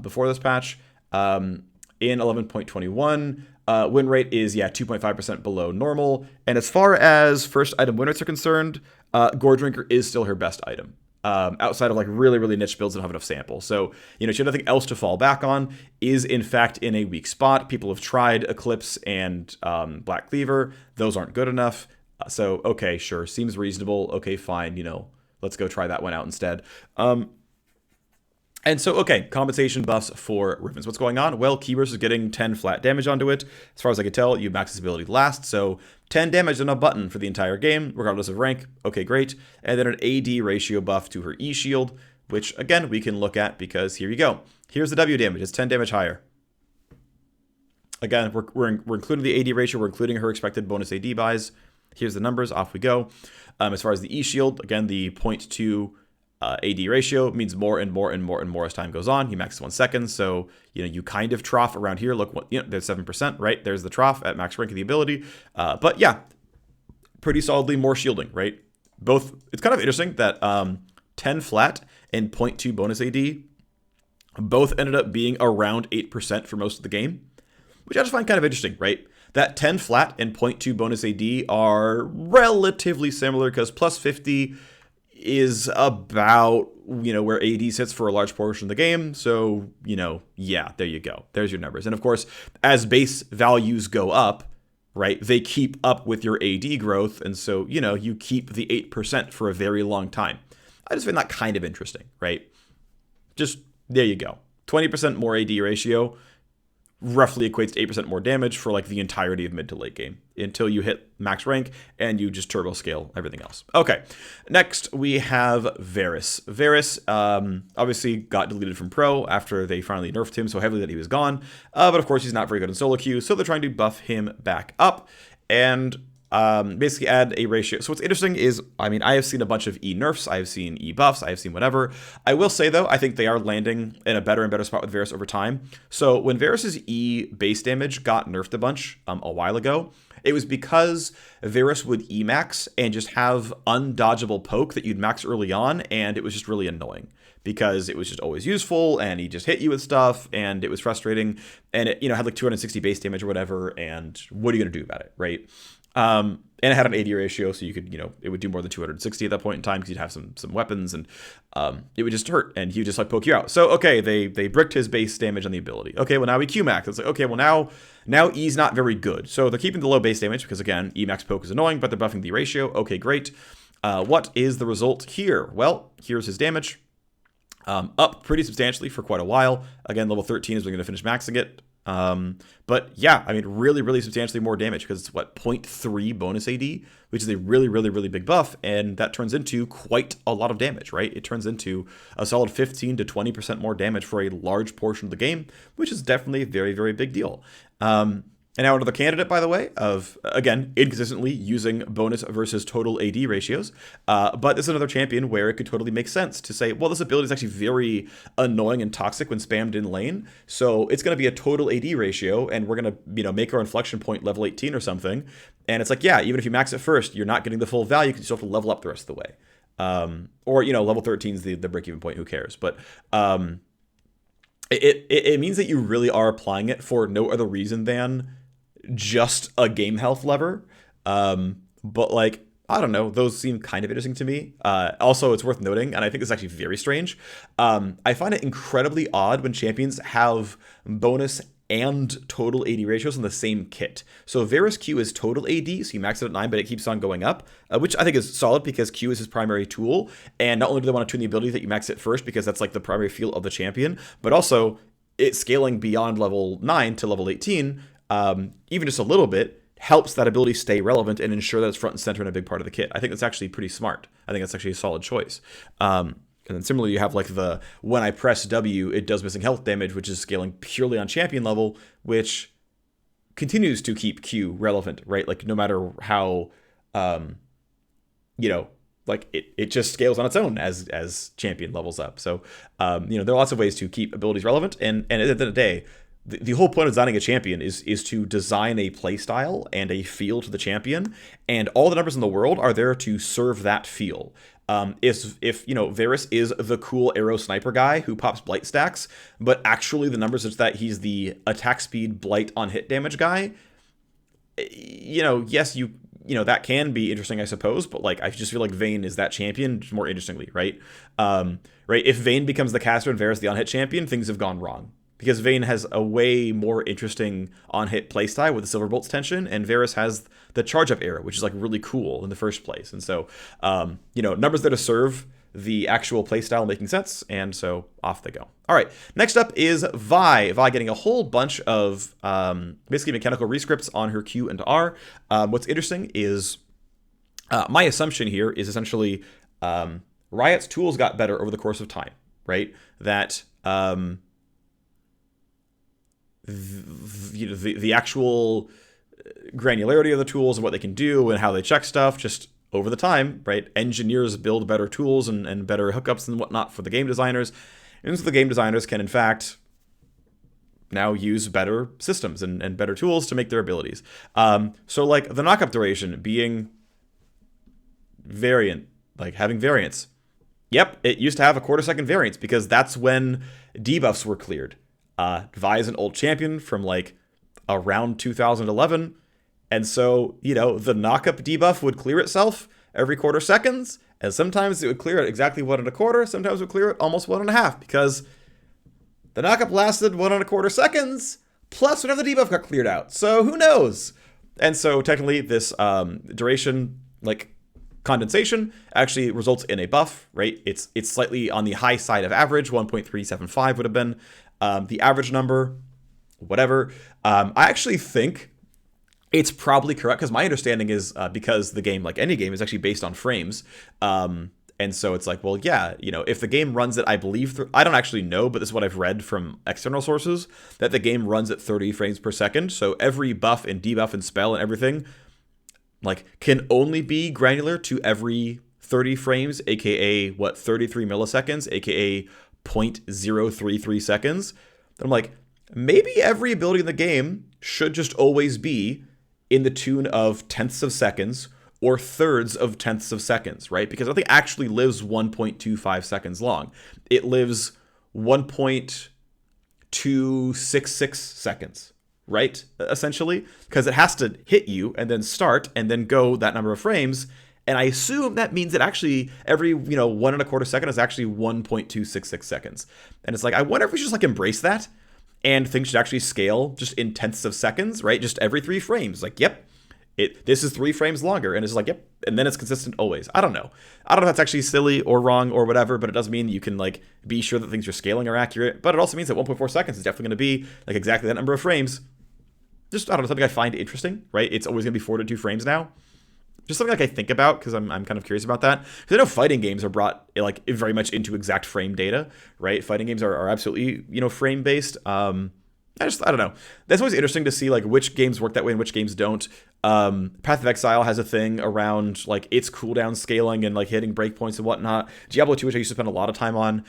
before this patch. In 11.21, win rate is, yeah, 2.5% below normal. And as far as first item win rates are concerned, Goredrinker is still her best item. Outside of like really, really niche builds that don't have enough samples. So, you know, she had nothing else to fall back on, is in fact in a weak spot. People have tried Eclipse and Black Cleaver. Those aren't good enough. So, okay, sure. Seems reasonable. Okay, fine. You know, let's go try that one out instead. And so, okay, compensation buffs for Rivens. What's going on? Well, Keyburst is getting 10 flat damage onto it. As far as I can tell, you max its ability last, so 10 damage on a button for the entire game, regardless of rank. Okay, great. And then an AD ratio buff to her E shield, which, again, we can look at because here you go. Here's the W damage. It's 10 damage higher. Again, we're including the AD ratio. We're including her expected bonus AD buys. Here's the numbers. Off we go. As far as the E shield, again, the 0.2 AD ratio means more and more and more and more as time goes on. He maxes 1 second, so, you know, you kind of trough around here. Look, what, you know, there's 7%, right? There's the trough at max rank of the ability. But yeah, pretty solidly more shielding, right? Both. It's kind of interesting that 10 flat and 0.2 bonus AD both ended up being around 8% for most of the game, which I just find kind of interesting, right? That 10 flat and 0.2 bonus AD are relatively similar because plus 50 is about, you know, where AD sits for a large portion of the game. So, you know, yeah, there you go. There's your numbers. And of course, as base values go up, right, they keep up with your AD growth. And so, you know, you keep the 8% for a very long time. I just find that kind of interesting, right? Just, there you go. 20% more AD ratio roughly equates to 8% more damage for like the entirety of mid to late game until you hit max rank and you just turbo scale everything else. Okay, next we have Varus. Varus obviously got deleted from pro after they finally nerfed him so heavily that he was gone. But of course he's not very good in solo queue, so they're trying to buff him back up and basically add a ratio. So what's interesting is, I mean, I have seen a bunch of E nerfs, I have seen E buffs, I have seen whatever. I will say though, I think they are landing in a better and better spot with Varus over time. So when Varus's E base damage got nerfed a bunch a while ago, It was because Varus would Emax and just have undodgeable poke that you'd max early on, and it was just really annoying because it was just always useful, and he just hit you with stuff, and it was frustrating, and it, had like 260 base damage or whatever, and what are you going to do about it, right? And it had an AD ratio, so you could, it would do more than 260 at that point in time because you'd have some weapons, and it would just hurt, and he would just like poke you out. So okay, they bricked his base damage on the ability. Okay, well now we Qmax. It's like, okay, well now E's not very good. So they're keeping the low base damage because again, Emax poke is annoying, but they're buffing the ratio. Okay, great. What is the result here? Well, here's his damage. Up pretty substantially for quite a while. Again, level 13 is when we're going to finish maxing it. But yeah, I mean, really, really substantially more damage because it's what, 0.3 bonus AD, which is a really, really, really big buff. And that turns into quite a lot of damage, right? It turns into a solid 15 to 20% more damage for a large portion of the game, which is definitely a very, very big deal. And now another candidate, by the way, of, again, inconsistently using bonus versus total AD ratios. But this is another champion where it could totally make sense to say, well, this ability is actually very annoying and toxic when spammed in lane. So it's going to be a total AD ratio, and we're going to, make our inflection point level 18 or something. And it's like, yeah, even if you max it first, you're not getting the full value because you still have to level up the rest of the way. Or, level 13 is the break-even point, who cares? But it means that you really are applying it for no other reason than just a game health lever. But like, I don't know, those seem kind of interesting to me. Also, it's worth noting, and I think it's actually very strange, I find it incredibly odd when champions have bonus and total AD ratios on the same kit. So Varus Q is total AD, so you max it at 9, but it keeps on going up, which I think is solid because Q is his primary tool, and not only do they want to tune the ability that you max it first because that's like the primary feel of the champion, but also it's scaling beyond level 9 to level 18, even just a little bit, helps that ability stay relevant and ensure that it's front and center in a big part of the kit. I think that's actually pretty smart. I think that's actually a solid choice. And then similarly, you have like the, when I press W, it does missing health damage, which is scaling purely on champion level, which continues to keep Q relevant, right? Like no matter how, like it just scales on its own as champion levels up. So, there are lots of ways to keep abilities relevant. And at the end of the day, the whole point of designing a champion is to design a playstyle and a feel to the champion, and all the numbers in the world are there to serve that feel. If Varus is the cool arrow sniper guy who pops blight stacks, but actually the numbers is that he's the attack speed blight on hit damage guy, yes, that can be interesting, I suppose, but like I just feel like Vayne is that champion more interestingly, right? Right. If Vayne becomes the caster and Varus the on hit champion, things have gone wrong. Because Vayne has a way more interesting on-hit playstyle with the Silverbolt's tension, and Varus has the charge-up era, which is like really cool in the first place. And so, numbers there to serve the actual playstyle making sense, and so off they go. All right, next up is Vi. Vi getting a whole bunch of basically mechanical rescripts on her Q and R. What's interesting is my assumption here is essentially Riot's tools got better over the course of time, right? That the actual granularity of the tools and what they can do and how they check stuff just over the time, right? Engineers build better tools and better hookups and whatnot for the game designers. And so the game designers can, in fact, now use better systems and better tools to make their abilities. So like the knockup duration being variant, like having variance. Yep, it used to have a quarter-second variance because that's when debuffs were cleared. Vi is an old champion from like around 2011. And so, the knockup debuff would clear itself every quarter seconds. And sometimes it would clear it exactly 1 1/4. Sometimes it would clear it almost 1 1/2 because the knockup lasted 1 1/4 seconds plus whenever the debuff got cleared out. So who knows? And so technically this duration, like condensation, actually results in a buff, right? It's slightly on the high side of average. 1.375 would have been the average number, whatever. I actually think it's probably correct because my understanding is because the game, like any game, is actually based on frames. And so it's like, well, yeah, if the game runs it, I believe, I don't actually know, but this is what I've read from external sources, that the game runs at 30 frames per second. So every buff and debuff and spell and everything, like, can only be granular to every 30 frames, aka 33 milliseconds, aka 0.033 seconds. I'm like, maybe every ability in the game should just always be in the tune of tenths of seconds or thirds of tenths of seconds, right? Because nothing actually lives 1.25 seconds long. It lives 1.266 seconds, right? Essentially, because it has to hit you and then start and then go that number of frames. And I assume that means that actually every, 1.25 second is actually 1.266 seconds. And it's like, I wonder if we should just like embrace that and things should actually scale just in tenths of seconds, right? Just every 3 frames. Like, yep, this is 3 frames longer. And it's like, yep. And then it's consistent always. I don't know if that's actually silly or wrong or whatever, but it does mean you can like be sure that things you're scaling are accurate. But it also means that 1.4 seconds is definitely going to be like exactly that number of frames. Just, I don't know, something I find interesting, right? It's always going to be 4 to 2 frames now. Just something like I think about because I'm kind of curious about that. Because I know fighting games are brought like very much into exact frame data, right? Fighting games are absolutely, frame based. I don't know. That's always interesting to see like which games work that way and which games don't. Path of Exile has a thing around like its cooldown scaling and like hitting breakpoints and whatnot. Diablo 2, which I used to spend a lot of time on,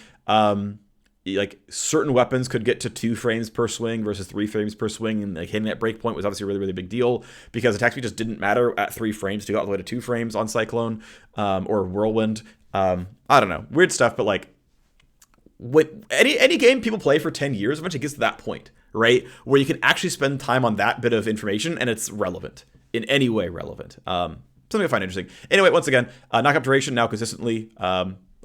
like certain weapons could get to 2 frames per swing versus 3 frames per swing, and like hitting that breakpoint was obviously a really, really big deal because attack speed just didn't matter at 3 frames to go all the way to 2 frames on Cyclone or Whirlwind. I don't know, weird stuff, but like when any game people play for 10 years eventually gets to that point, right, where you can actually spend time on that bit of information and it's relevant in any way relevant. Something I find interesting. Anyway, once again, knockup duration now consistently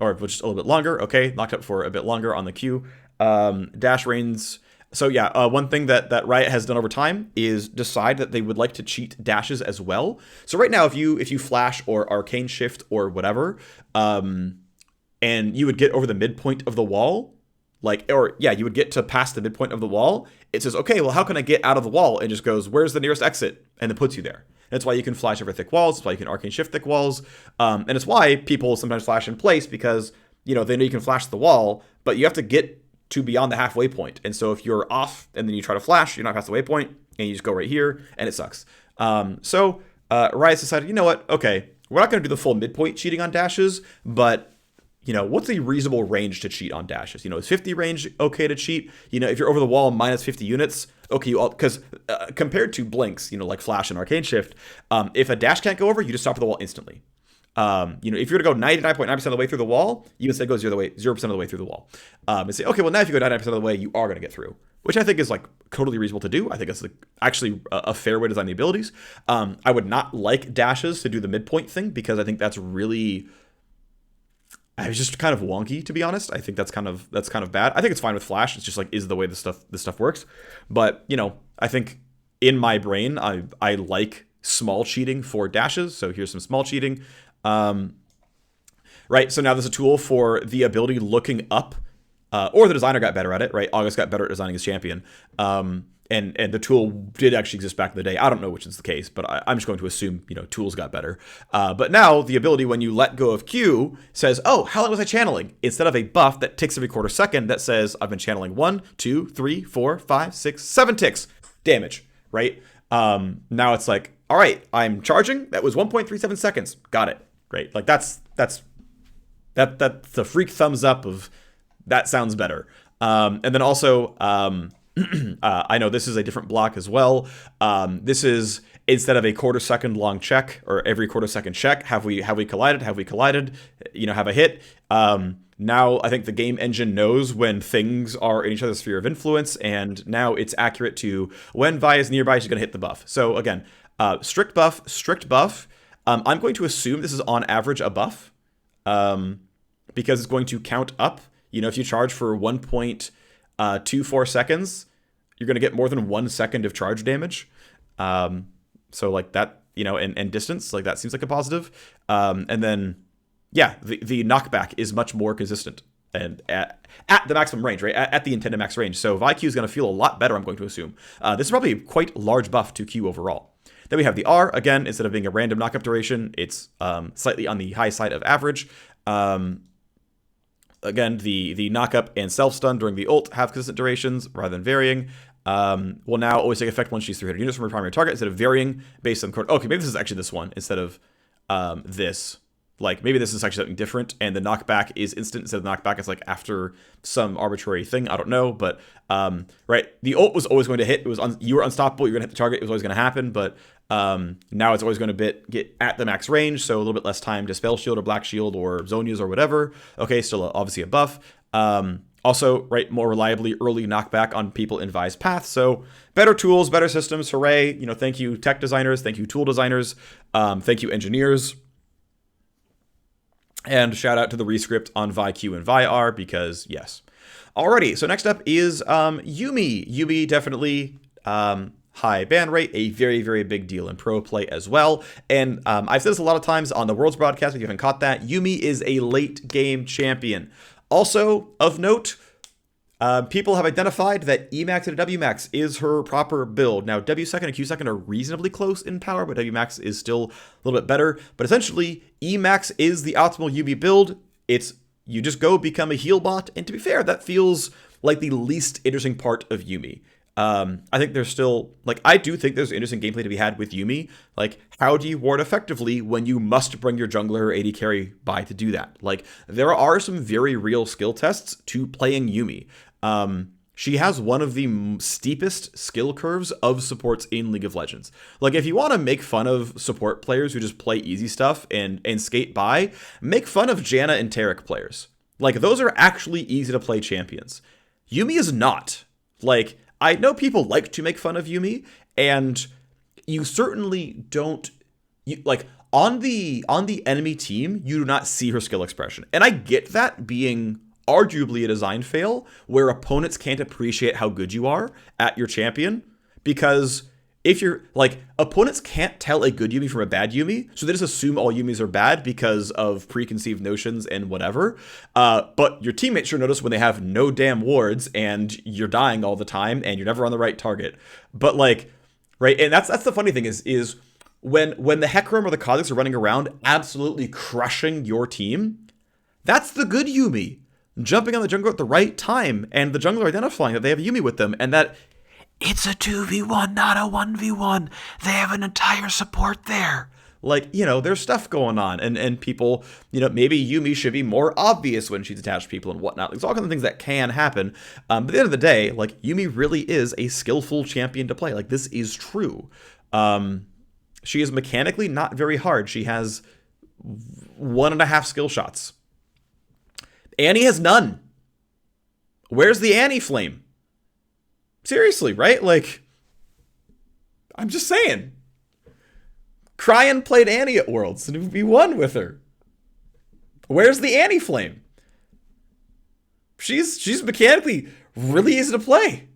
or just a little bit longer. Okay, knocked up for a bit longer on the Q. Dash reigns. So yeah, one thing that Riot has done over time is decide that they would like to cheat dashes as well. So right now, if you flash or arcane shift or whatever, and you would get over the midpoint of the wall, you would get to past the midpoint of the wall. It says, okay, well, how can I get out of the wall? And just goes, where's the nearest exit? And it puts you there. That's why you can flash over thick walls. That's why you can arcane shift thick walls. And it's why people sometimes flash in place because, they know you can flash the wall, but you have to get to beyond the halfway point. And so if you're off and then you try to flash, you're not past the waypoint and you just go right here and it sucks. So Riot's decided, you know what? Okay, we're not going to do the full midpoint cheating on dashes, but what's a reasonable range to cheat on dashes? Is 50 range okay to cheat? If you're over the wall minus 50 units, okay, because compared to blinks, like flash and arcane shift, if a dash can't go over, you just stop at the wall instantly. If you're to go 99.9% of the way through the wall, you instead go 0% of the way through the wall. And say, okay, well now if you go 99% of the way, you are going to get through, which I think is like totally reasonable to do. I think it's actually a fair way to design the abilities. I would not like dashes to do the midpoint thing because I think that's really... It's just kind of wonky, to be honest. I think that's kind of bad. I think it's fine with Flash. It's just like is the way this stuff works. But I think in my brain, I like small cheating for dashes. So here's some small cheating. Right. So now there's a tool for the ability looking up, or the designer got better at it. Right. August got better at designing his champion. And the tool did actually exist back in the day. I don't know which is the case, but I'm just going to assume, tools got better. But now the ability when you let go of Q says, oh, how long was I channeling? Instead of a buff that ticks every quarter second that says I've been channeling 1, 2, 3, 4, 5, 6, 7 ticks damage, right? Now it's like, all right, I'm charging. That was 1.37 seconds. Got it. Great. Like that's the freak thumbs up of that sounds better. And then also, I know this is a different block as well. This is instead of a quarter second long check or every quarter second check, have we collided? Have we collided? Have a hit. Now I think the game engine knows when things are in each other's sphere of influence, and now it's accurate to when Vi is nearby, she's going to hit the buff. So again, strict buff. I'm going to assume this is on average a buff, because it's going to count up. If you charge for 1.24 seconds, you're going to get more than 1 second of charge damage. So like that, and distance, like that seems like a positive. And then, yeah, the knockback is much more consistent and at the maximum range, right? At the intended max range. So Vi Q is going to feel a lot better, I'm going to assume. This is probably a quite large buff to Q overall. Then we have the R. Again, instead of being a random knockup duration, it's slightly on the high side of average. Again, the knockup and self-stun during the ult have consistent durations rather than varying. Will now always take effect once she's 300 units from her primary target instead of varying based on... Okay, maybe this is actually this one instead of this. Like, maybe this is actually something different, and the knockback is instant instead of the knockback is like after some arbitrary thing. I don't know, but right, the ult was always going to hit. It was you were unstoppable. You're gonna hit the target. It was always going to happen, but now it's always going to get at the max range, so a little bit less time to spell shield or black shield or Zhonya's or whatever. Okay, still obviously a buff. Also, right, more reliably early knockback on people in Vi's path. So better tools, better systems. Hooray! You know, thank you tech designers, thank you tool designers, thank you engineers. And shout out to the rescript on ViQ and ViR because, yes. Alrighty, so next up is Yuumi. Yuumi definitely high ban rate, a very, very big deal in pro play as well. And I've said this a lot of times on the Worlds broadcast, if you haven't caught that, Yuumi is a late game champion. Also, of note, people have identified that Emax and Wmax is her proper build. Now, W2 and Q2 are reasonably close in power, but Wmax is still a little bit better. But essentially, Emax is the optimal Yuumi build. It's you just go become a heal bot, and to be fair, that feels like the least interesting part of Yuumi. I think there's still, like, I do think there's interesting gameplay to be had with Yuumi. Like, how do you ward effectively when you must bring your jungler or AD carry by to do that? Like, there are some very real skill tests to playing Yuumi. She has one of the steepest skill curves of supports in League of Legends. Like, if you want to make fun of support players who just play easy stuff and skate by, make fun of Janna and Taric players. Like, those are actually easy to play champions. Yuumi is not. Like, I know people like to make fun of Yuumi, and you certainly don't, like, on the enemy team, you do not see her skill expression. And I get that being arguably a design fail, where opponents can't appreciate how good you are at your champion, because if you're, like, opponents can't tell a good Yuumi from a bad Yuumi, so they just assume all Yuumis are bad because of preconceived notions and whatever. But your teammates sure notice when they have no damn wards and you're dying all the time and you're never on the right target. But, like, right, and that's the funny thing is when the Hecarim or the Kha'Zix are running around absolutely crushing your team, that's the good Yuumi. Jumping on the jungler at the right time, and the jungler identifying that they have a Yuumi with them, and that it's a 2v1, not a 1v1. They have an entire support there. Like, you know, there's stuff going on, and people, you know, maybe Yuumi should be more obvious when she's attached to people and whatnot. There's all kinds of things that can happen. But at the end of the day, like, Yuumi really is a skillful champion to play. Like, this is true. She is mechanically not very hard. She has 1.5 skill shots. Annie has none. Where's the Annie flame? Seriously, right? Like, I'm just saying. Cryan played Annie at Worlds, and we won with her. Where's the Annie flame? She's mechanically really easy to play.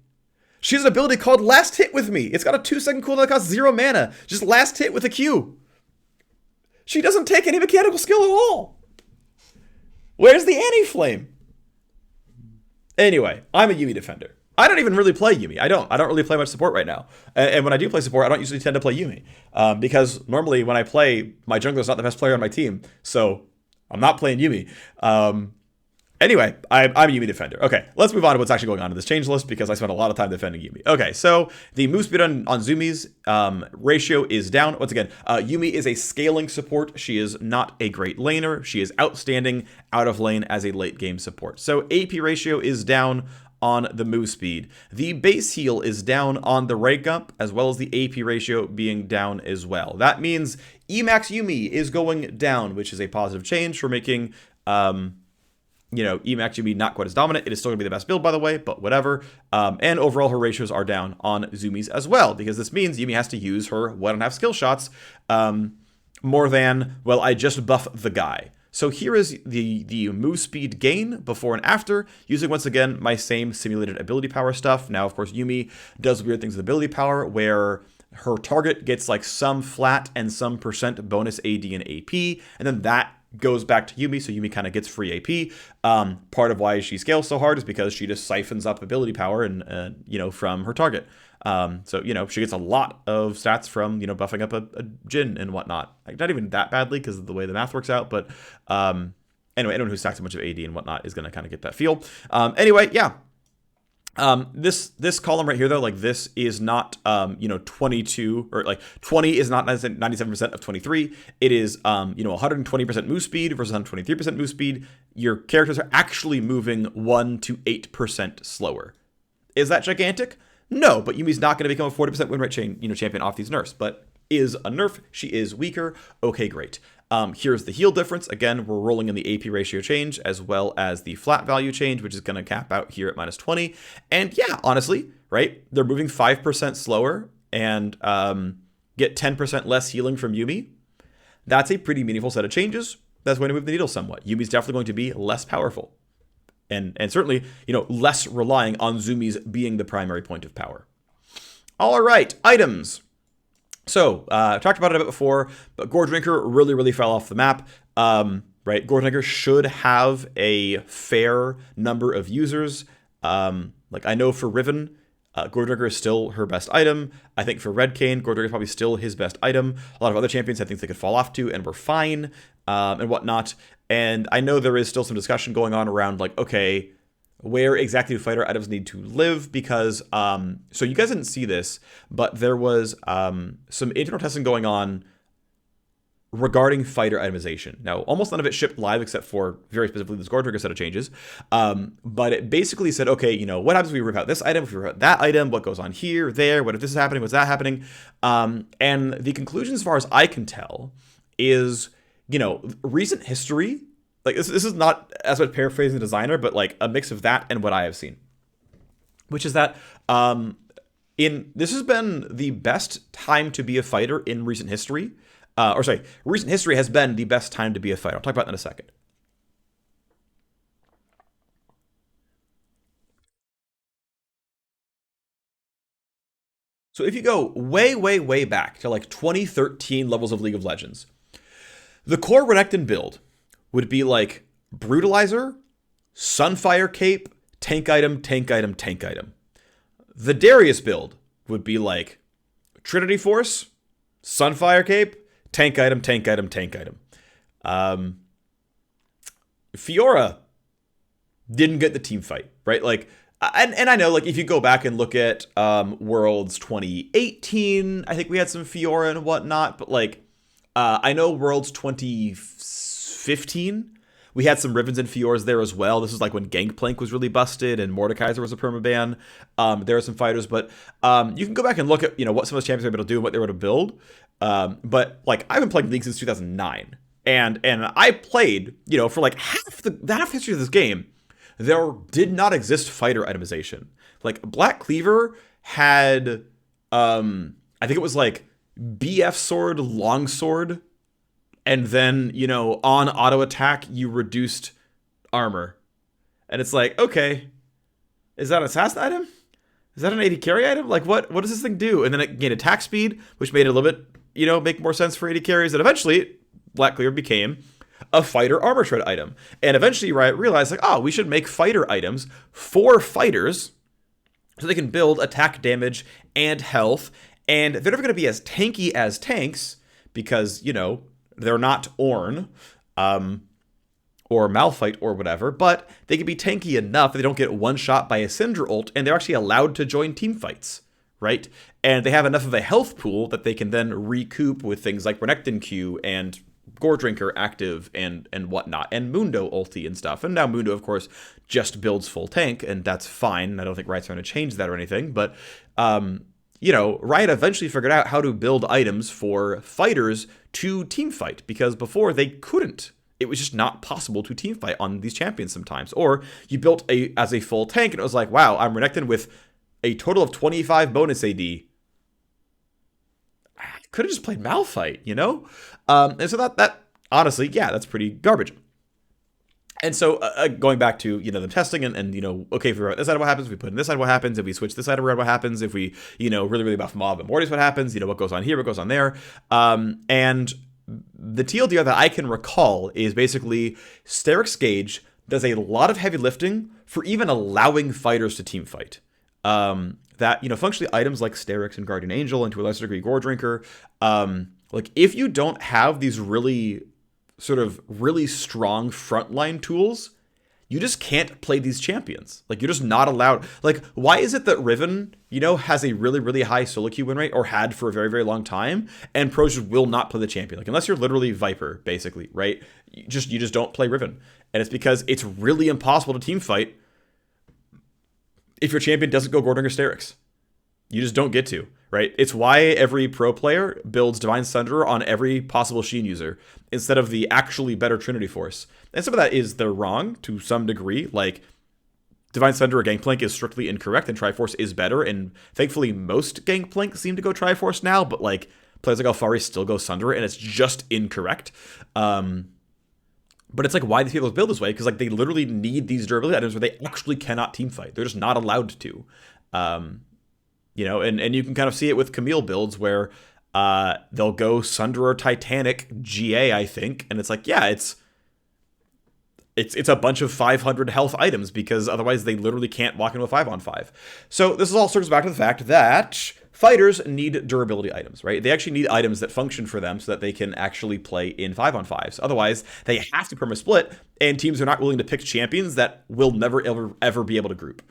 She has an ability called Last Hit with Me. It's got a 2-second cooldown that costs 0 mana. Just last hit with a Q. She doesn't take any mechanical skill at all. Where's the Annie flame? Anyway, I'm a Yuumi defender. I don't even really play Yuumi. I don't really play much support right now. And when I do play support, I don't usually tend to play Yuumi. Because normally when I play, my jungler's not the best player on my team. So I'm not playing Yuumi. Anyway, I'm a Yuumi defender. Okay, let's move on to what's actually going on in this change list, because I spent a lot of time defending Yuumi. Okay, so the move speed on Zumi's ratio is down. Once again, Yuumi is a scaling support. She is not a great laner. She is outstanding out of lane as a late game support. So AP ratio is down on the move speed. The base heal is down on the rank up, as well as the AP ratio being down as well. That means Emax Yuumi is going down, which is a positive change for making you know, Emax Yuumi not quite as dominant. It is still going to be the best build, by the way, but whatever. And overall, her ratios are down on Zumi's as well, because this means Yuumi has to use her 1.5 skill shots more than, well, I just buff the guy. So here is the move speed gain before and after, using, once again, my same simulated ability power stuff. Now, of course, Yuumi does weird things with ability power, where her target gets like some flat and some percent bonus AD and AP, and then that goes back to Yuumi, so Yuumi kind of gets free AP. Part of why she scales so hard is because she just siphons up ability power and you know, from her target. So, you know, she gets a lot of stats from, you know, buffing up a Jhin and whatnot. Like, not even that badly because of the way the math works out, but anyway, anyone who stacks a bunch of AD and whatnot is going to kind of get that feel. Anyway, yeah. This column right here though, like this is not 22, or like 20 is not 97% of 23. It is 120% move speed versus 123% move speed. Your characters are actually moving 1 to 8% slower. Is that gigantic? No, but Yumi's not going to become a 40% win rate champion off these nerfs. But is a nerf, she is weaker. Okay, great. Here's the heal difference. Again, we're rolling in the AP ratio change as well as the flat value change, which is going to cap out here at minus 20. And yeah, honestly, right? They're moving 5% slower and get 10% less healing from Yuumi. That's a pretty meaningful set of changes. That's going to move the needle somewhat. Yumi's definitely going to be less powerful. And certainly, less relying on Zumi's being the primary point of power. All right, items. So, I talked about it a bit before, but Goredrinker really, really fell off the map. Right, Goredrinker should have a fair number of users. Like I know for Riven, Goredrinker is still her best item. I think for Red Kayn, Goredrinker is probably still his best item. A lot of other champions had things they could fall off to and were fine, and whatnot. And I know there is still some discussion going on around like, okay, where exactly do fighter items need to live? Because, so you guys didn't see this, but there was some internal testing going on regarding fighter itemization. Now, almost none of it shipped live except for very specifically this Goredrinker set of changes. But it basically said, okay, what happens if we rip out this item, if we rip out that item, what goes on here, there, what if this is happening, what's that happening? And the conclusion, as far as I can tell, is, recent history. Like this is not as much paraphrasing the designer, but like a mix of that and what I have seen, which is that this has been the best time to be a fighter in recent history. Recent history has been the best time to be a fighter. I'll talk about that in a second. So if you go way, way, way back to like 2013 levels of League of Legends, the core Renekton build would be like Brutalizer, Sunfire Cape, tank item, tank item, tank item. The Darius build would be like Trinity Force, Sunfire Cape, tank item, tank item, tank item. Fiora didn't get the team fight, right? Like, and I know, like, if you go back and look at Worlds 2018, I think we had some Fiora and whatnot, but like, I know Worlds 2015, we had some Rivens and Fioras there as well. This is like when Gangplank was really busted and Mordekaiser was a permaban. There are some fighters, but you can go back and look at what some of those champions were able to do and what they were able to build. But like I've been playing League since 2009, and I played for like half the history of this game. There did not exist fighter itemization. Like Black Cleaver had, I think it was like BF sword, long sword. And then, on auto attack, you reduced armor. And it's like, okay, is that an assassin item? Is that an AD carry item? Like, what does this thing do? And then it gained attack speed, which made it a little bit, make more sense for AD carries. And eventually, Black Cleaver became a fighter armor shred item. And eventually, Riot realized, like, oh, we should make fighter items for fighters so they can build attack damage and health. And they're never going to be as tanky as tanks because, they're not Ornn, or Malphite or whatever, but they can be tanky enough that they don't get one shot by a Syndra ult, and they're actually allowed to join team fights, right? And they have enough of a health pool that they can then recoup with things like Renekton Q and Goredrinker active and whatnot, and Mundo ulti and stuff. And now Mundo, of course, just builds full tank, and that's fine. I don't think Riot's trying to change that or anything, but Riot eventually figured out how to build items for fighters to teamfight, because before they couldn't. It was just not possible to teamfight on these champions sometimes. Or you built as a full tank, and it was like, wow, I'm Renekton with a total of 25 bonus AD. I could have just played Malphite, And so that honestly, yeah, that's pretty garbage. And so going back to, them testing and okay, if we run this side, what happens? If we put in this side, what happens? If we switch this side around, what happens? If we, really, really buff Mob and Mortis, what happens? What goes on here, what goes on there? And the TLDR that I can recall is basically Sterix Gauge does a lot of heavy lifting for even allowing fighters to team fight. That, functionally items like Sterix and Guardian Angel and to a lesser degree Goredrinker, like if you don't have these really sort of really strong frontline tools, you just can't play these champions. Like, you're just not allowed. Like, why is it that Riven, has a really, really high solo queue win rate, or had for a very, very long time, and pros just will not play the champion? Like, unless you're literally Viper, basically, right? You just don't play Riven. And it's because it's really impossible to team fight if your champion doesn't go Goredrinker Sterix. You just don't get to, right? It's why every pro player builds Divine Sunderer on every possible Sheen user instead of the actually better Trinity Force. And some of that is they're wrong to some degree. Like, Divine Sunderer Gangplank is strictly incorrect, and Triforce is better. And thankfully, most Gangplank seem to go Triforce now, but like players like Alfari still go Sunderer, and it's just incorrect. But it's like, why do people build this way? Because like they literally need these durability items where they actually cannot team fight. They're just not allowed to. And you can kind of see it with Camille builds where they'll go Sunderer Titanic GA, I think, and it's like, yeah, it's a bunch of 500 health items because otherwise they literally can't walk into a 5-on-5. So this all circles back to the fact that fighters need durability items, right? They actually need items that function for them so that they can actually play in 5-on-5s. Otherwise, they have to perma split, and teams are not willing to pick champions that will never, ever be able to group.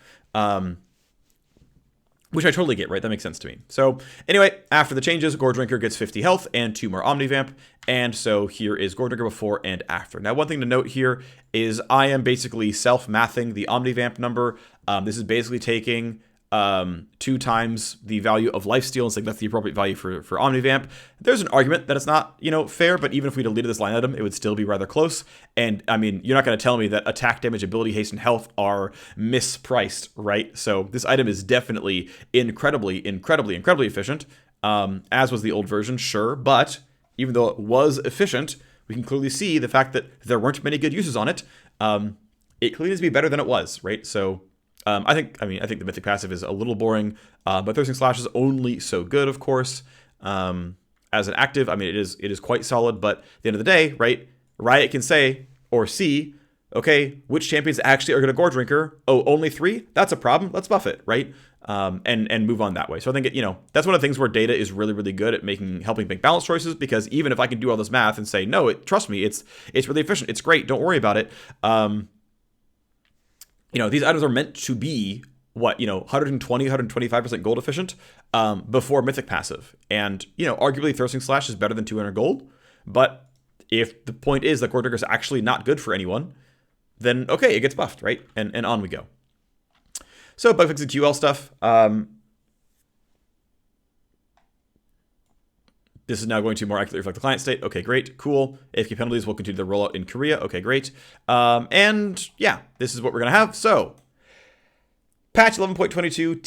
Which I totally get, right? That makes sense to me. So anyway, after the changes, Goredrinker gets 50 health and 2 more Omnivamp. And so here is Goredrinker before and after. Now, one thing to note here is I am basically self-mathing the Omnivamp number. This is basically taking 2 times the value of lifesteal and saying that's the appropriate value for Omnivamp. There's an argument that it's not, fair, but even if we deleted this line item, it would still be rather close. And I mean, you're not going to tell me that attack damage, ability, haste, and health are mispriced, right? So this item is definitely incredibly efficient, as was the old version, sure. But even though it was efficient, we can clearly see the fact that there weren't many good uses on it. It clearly needs to be better than it was, right? So I think the Mythic passive is a little boring, but Thirsting Slash is only so good, of course. As an active, I mean, it is quite solid, but at the end of the day, right, Riot can say, or see, okay, which champions actually are going to Goredrinker? Oh, only 3? That's a problem. Let's buff it, right? And move on that way. So I think, that's one of the things where data is really, really good at helping make balance choices, because even if I can do all this math and say, no, trust me, it's really efficient. It's great. Don't worry about it. These items are meant to be, 120, 125% gold efficient before Mythic passive. And, arguably Thirsting Slash is better than 200 gold. But if the point is that Goredrinker is actually not good for anyone, then, okay, it gets buffed, right? And on we go. So, bug fixing QL stuff. This is now going to more accurately reflect the client state. Okay, great, cool. AFK penalties will continue to roll out in Korea. Okay, great. And yeah, this is what we're going to have. So, patch 11.22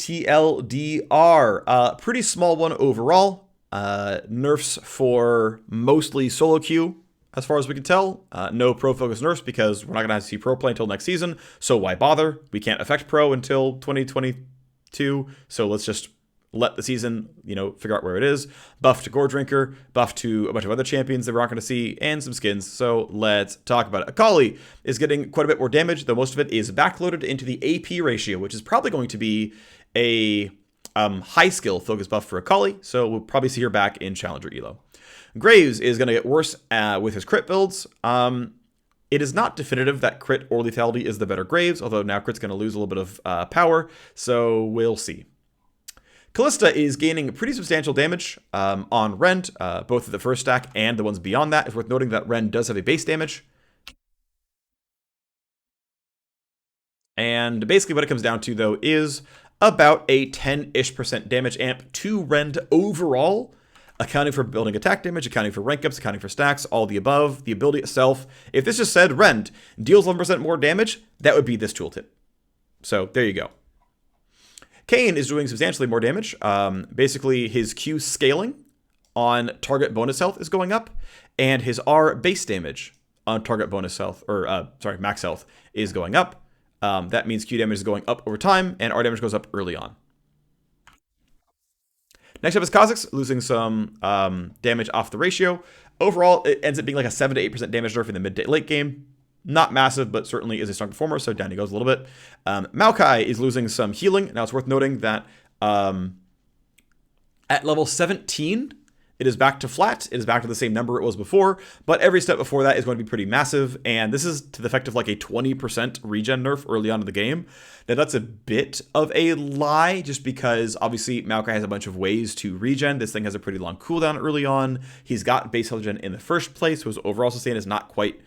TLDR. Pretty small one overall. Nerfs for mostly solo queue, as far as we can tell. No pro focus nerfs because we're not going to see pro play until next season. So why bother? We can't affect pro until 2022. So let's just let the season, figure out where it is. Buff to Goredrinker, buff to a bunch of other champions that we're not going to see, and some skins. So let's talk about it. Akali is getting quite a bit more damage, though most of it is backloaded into the AP ratio, which is probably going to be a high skill focus buff for Akali. So we'll probably see her back in Challenger Elo. Graves is going to get worse with his crit builds. It is not definitive that crit or lethality is the better Graves, although now crit's going to lose a little bit of power. So we'll see. Kalista is gaining pretty substantial damage on Rend, both at the first stack and the ones beyond that. It's worth noting that Rend does have a base damage. And basically what it comes down to, though, is about a 10-ish% damage amp to Rend overall, accounting for building attack damage, accounting for rank ups, accounting for stacks, all the above, the ability itself. If this just said Rend deals 11% more damage, that would be this tooltip. So there you go. Kayn is doing substantially more damage. Basically, his Q scaling on target bonus health is going up, and his R base damage on target bonus health, max health, is going up. That means Q damage is going up over time, and R damage goes up early on. Next up is Kha'Zix, losing some damage off the ratio. Overall, it ends up being like a 7 to 8% damage nerf in the mid to late game. Not massive, but certainly is a strong performer, so down he goes a little bit. Maokai is losing some healing. Now, it's worth noting that at level 17, It is back to flat. It is back to the same number it was before, but every step before that is going to be pretty massive, and this is to the effect of like a 20% regen nerf early on in the game. Now, that's a bit of a lie, just because obviously Maokai has a bunch of ways to regen. This thing has a pretty long cooldown early on. He's got base health gen in the first place, so his overall sustain is not quite,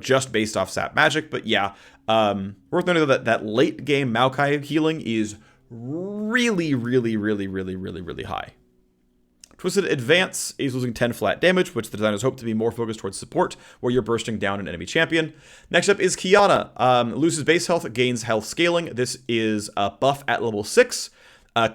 just based off sap magic, but yeah. Worth noting though that late game Maokai healing is really, really, really, really, really, really high. Twisted Advance is losing 10 flat damage, which the designers hope to be more focused towards support, where you're bursting down an enemy champion. Next up is Qiyana. Loses base health, gains health scaling. This is a buff at level 6.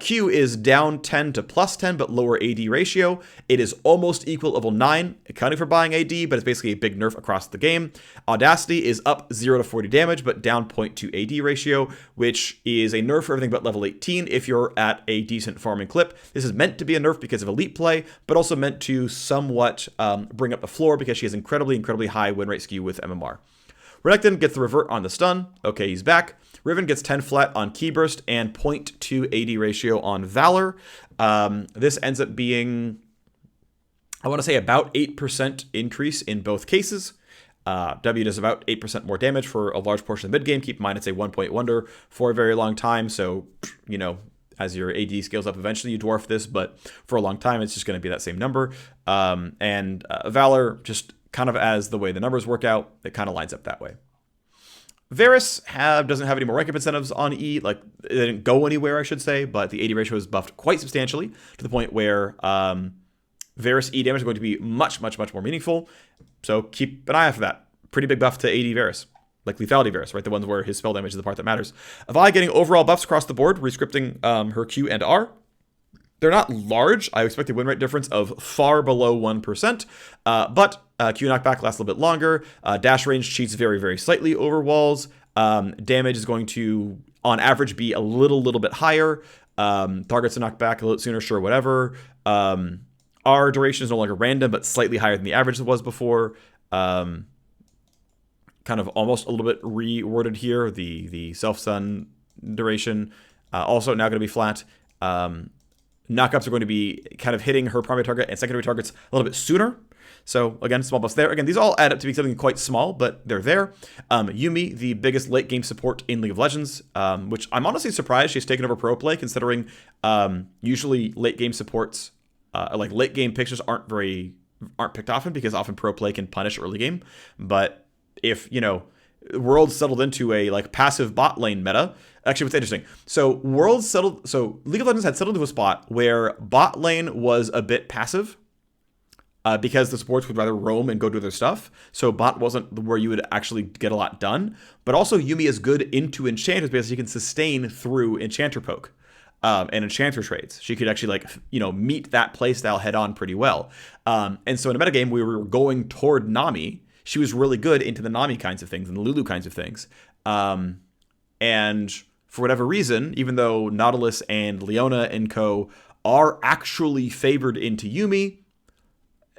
Q is down 10 to plus 10, but lower AD ratio. It is almost equal level 9, accounting for buying AD, but it's basically a big nerf across the game. Audacity is up 0 to 40 damage, but down 0.2 AD ratio, which is a nerf for everything but level 18 if you're at a decent farming clip. This is meant to be a nerf because of elite play, but also meant to somewhat bring up the floor because she has incredibly, incredibly high win rate skew with MMR. Renekton gets the revert on the stun. Okay, he's back. Riven gets 10 flat on Key Burst and 0.2 AD ratio on Valor. This ends up being, I want to say, about 8% increase in both cases. W does about 8% more damage for a large portion of the mid-game. Keep in mind, it's a 1-point wonder for a very long time. So, as your AD scales up, eventually you dwarf this. But for a long time, it's just going to be that same number. Valor, just kind of as the way the numbers work out, it kind of lines up that way. Varus doesn't have any more rank up incentives on E. Like, it didn't go anywhere, I should say, but the AD ratio is buffed quite substantially to the point where Varus E damage is going to be much, much, much more meaningful. So keep an eye out for that. Pretty big buff to AD Varus. Like lethality Varus, right? The ones where his spell damage is the part that matters. Vi getting overall buffs across the board, rescripting her Q and R. They're not large. I expect a win rate difference of far below 1%, but Q knockback lasts a little bit longer. Dash range cheats very, very slightly over walls. Damage is going to, on average, be a little bit higher. Targets are knocked back a little sooner, sure, whatever. Our duration is no longer random, but slightly higher than the average it was before. Kind of almost a little bit reworded here. The self-stun duration also now going to be flat. Knockups are going to be kind of hitting her primary target and secondary targets a little bit sooner. So again, small buffs there. Again, these all add up to be something quite small, but they're there. Yuumi, the biggest late game support in League of Legends, which I'm honestly surprised she's taken over pro play, considering usually late game supports, like late game pictures aren't picked often because often pro play can punish early game. But if Worlds settled into a like passive bot lane meta. Actually, what's interesting, so League of Legends had settled into a spot where bot lane was a bit passive because the supports would rather roam and go do their stuff. So bot wasn't where you would actually get a lot done. But also Yuumi is good into enchanters because she can sustain through enchanter poke and enchanter trades. She could actually meet that playstyle head on pretty well. And so in a metagame, we were going toward Nami. She was really good into the Nami kinds of things and the Lulu kinds of things. And for whatever reason, even though Nautilus and Leona and co are actually favored into Yuumi,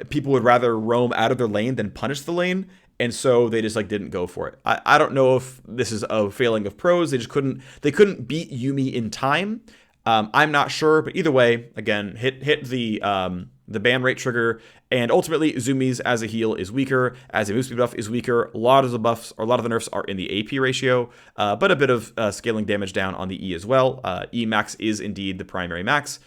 people would rather roam out of their lane than punish the lane. And so they just didn't go for it. I don't know if this is a failing of pros. They couldn't beat Yuumi in time. I'm not sure, but either way, again, hit the ban rate trigger, and ultimately Zoomies as a heal is weaker, as a move speed buff is weaker. A lot of the nerfs are in the AP ratio, but a bit of scaling damage down on the E as well. E max is indeed the primary max,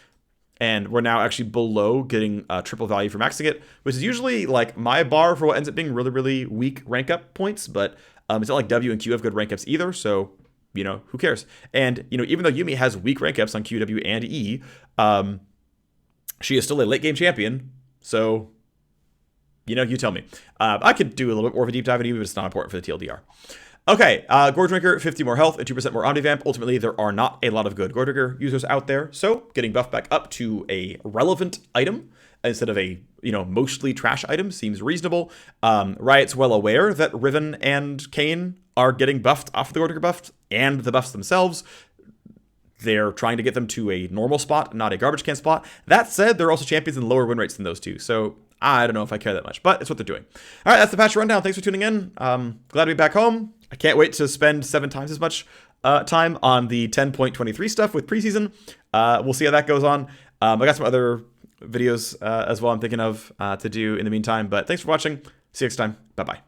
and we're now actually below getting triple value for maxing it, which is usually my bar for what ends up being really, really weak rank up points, but it's not like W and Q have good rank ups either, so who cares? And even though Yuumi has weak rank ups on Q, W, and E, she is still a late game champion, so you tell me. I could do a little bit more of a deep dive in Yuumi, but it's not important for the TLDR. Okay, Goredrinker, 50 more health and 2% more Omnivamp. Ultimately, there are not a lot of good Goredrinker users out there, so getting buffed back up to a relevant item instead of a mostly trash item seems reasonable. Riot's well aware that Riven and Kayn are getting buffed off the Goredrinker buff and the buffs themselves. They're trying to get them to a normal spot, not a garbage can spot. That said, they're also champions in lower win rates than those two. So I don't know if I care that much, but it's what they're doing. All right, that's the patch rundown. Thanks for tuning in. Glad to be back home. I can't wait to spend 7 times as much time on the 10.23 stuff with preseason. We'll see how that goes on. I got some other videos as well I'm thinking of to do in the meantime. But thanks for watching. See you next time. Bye-bye.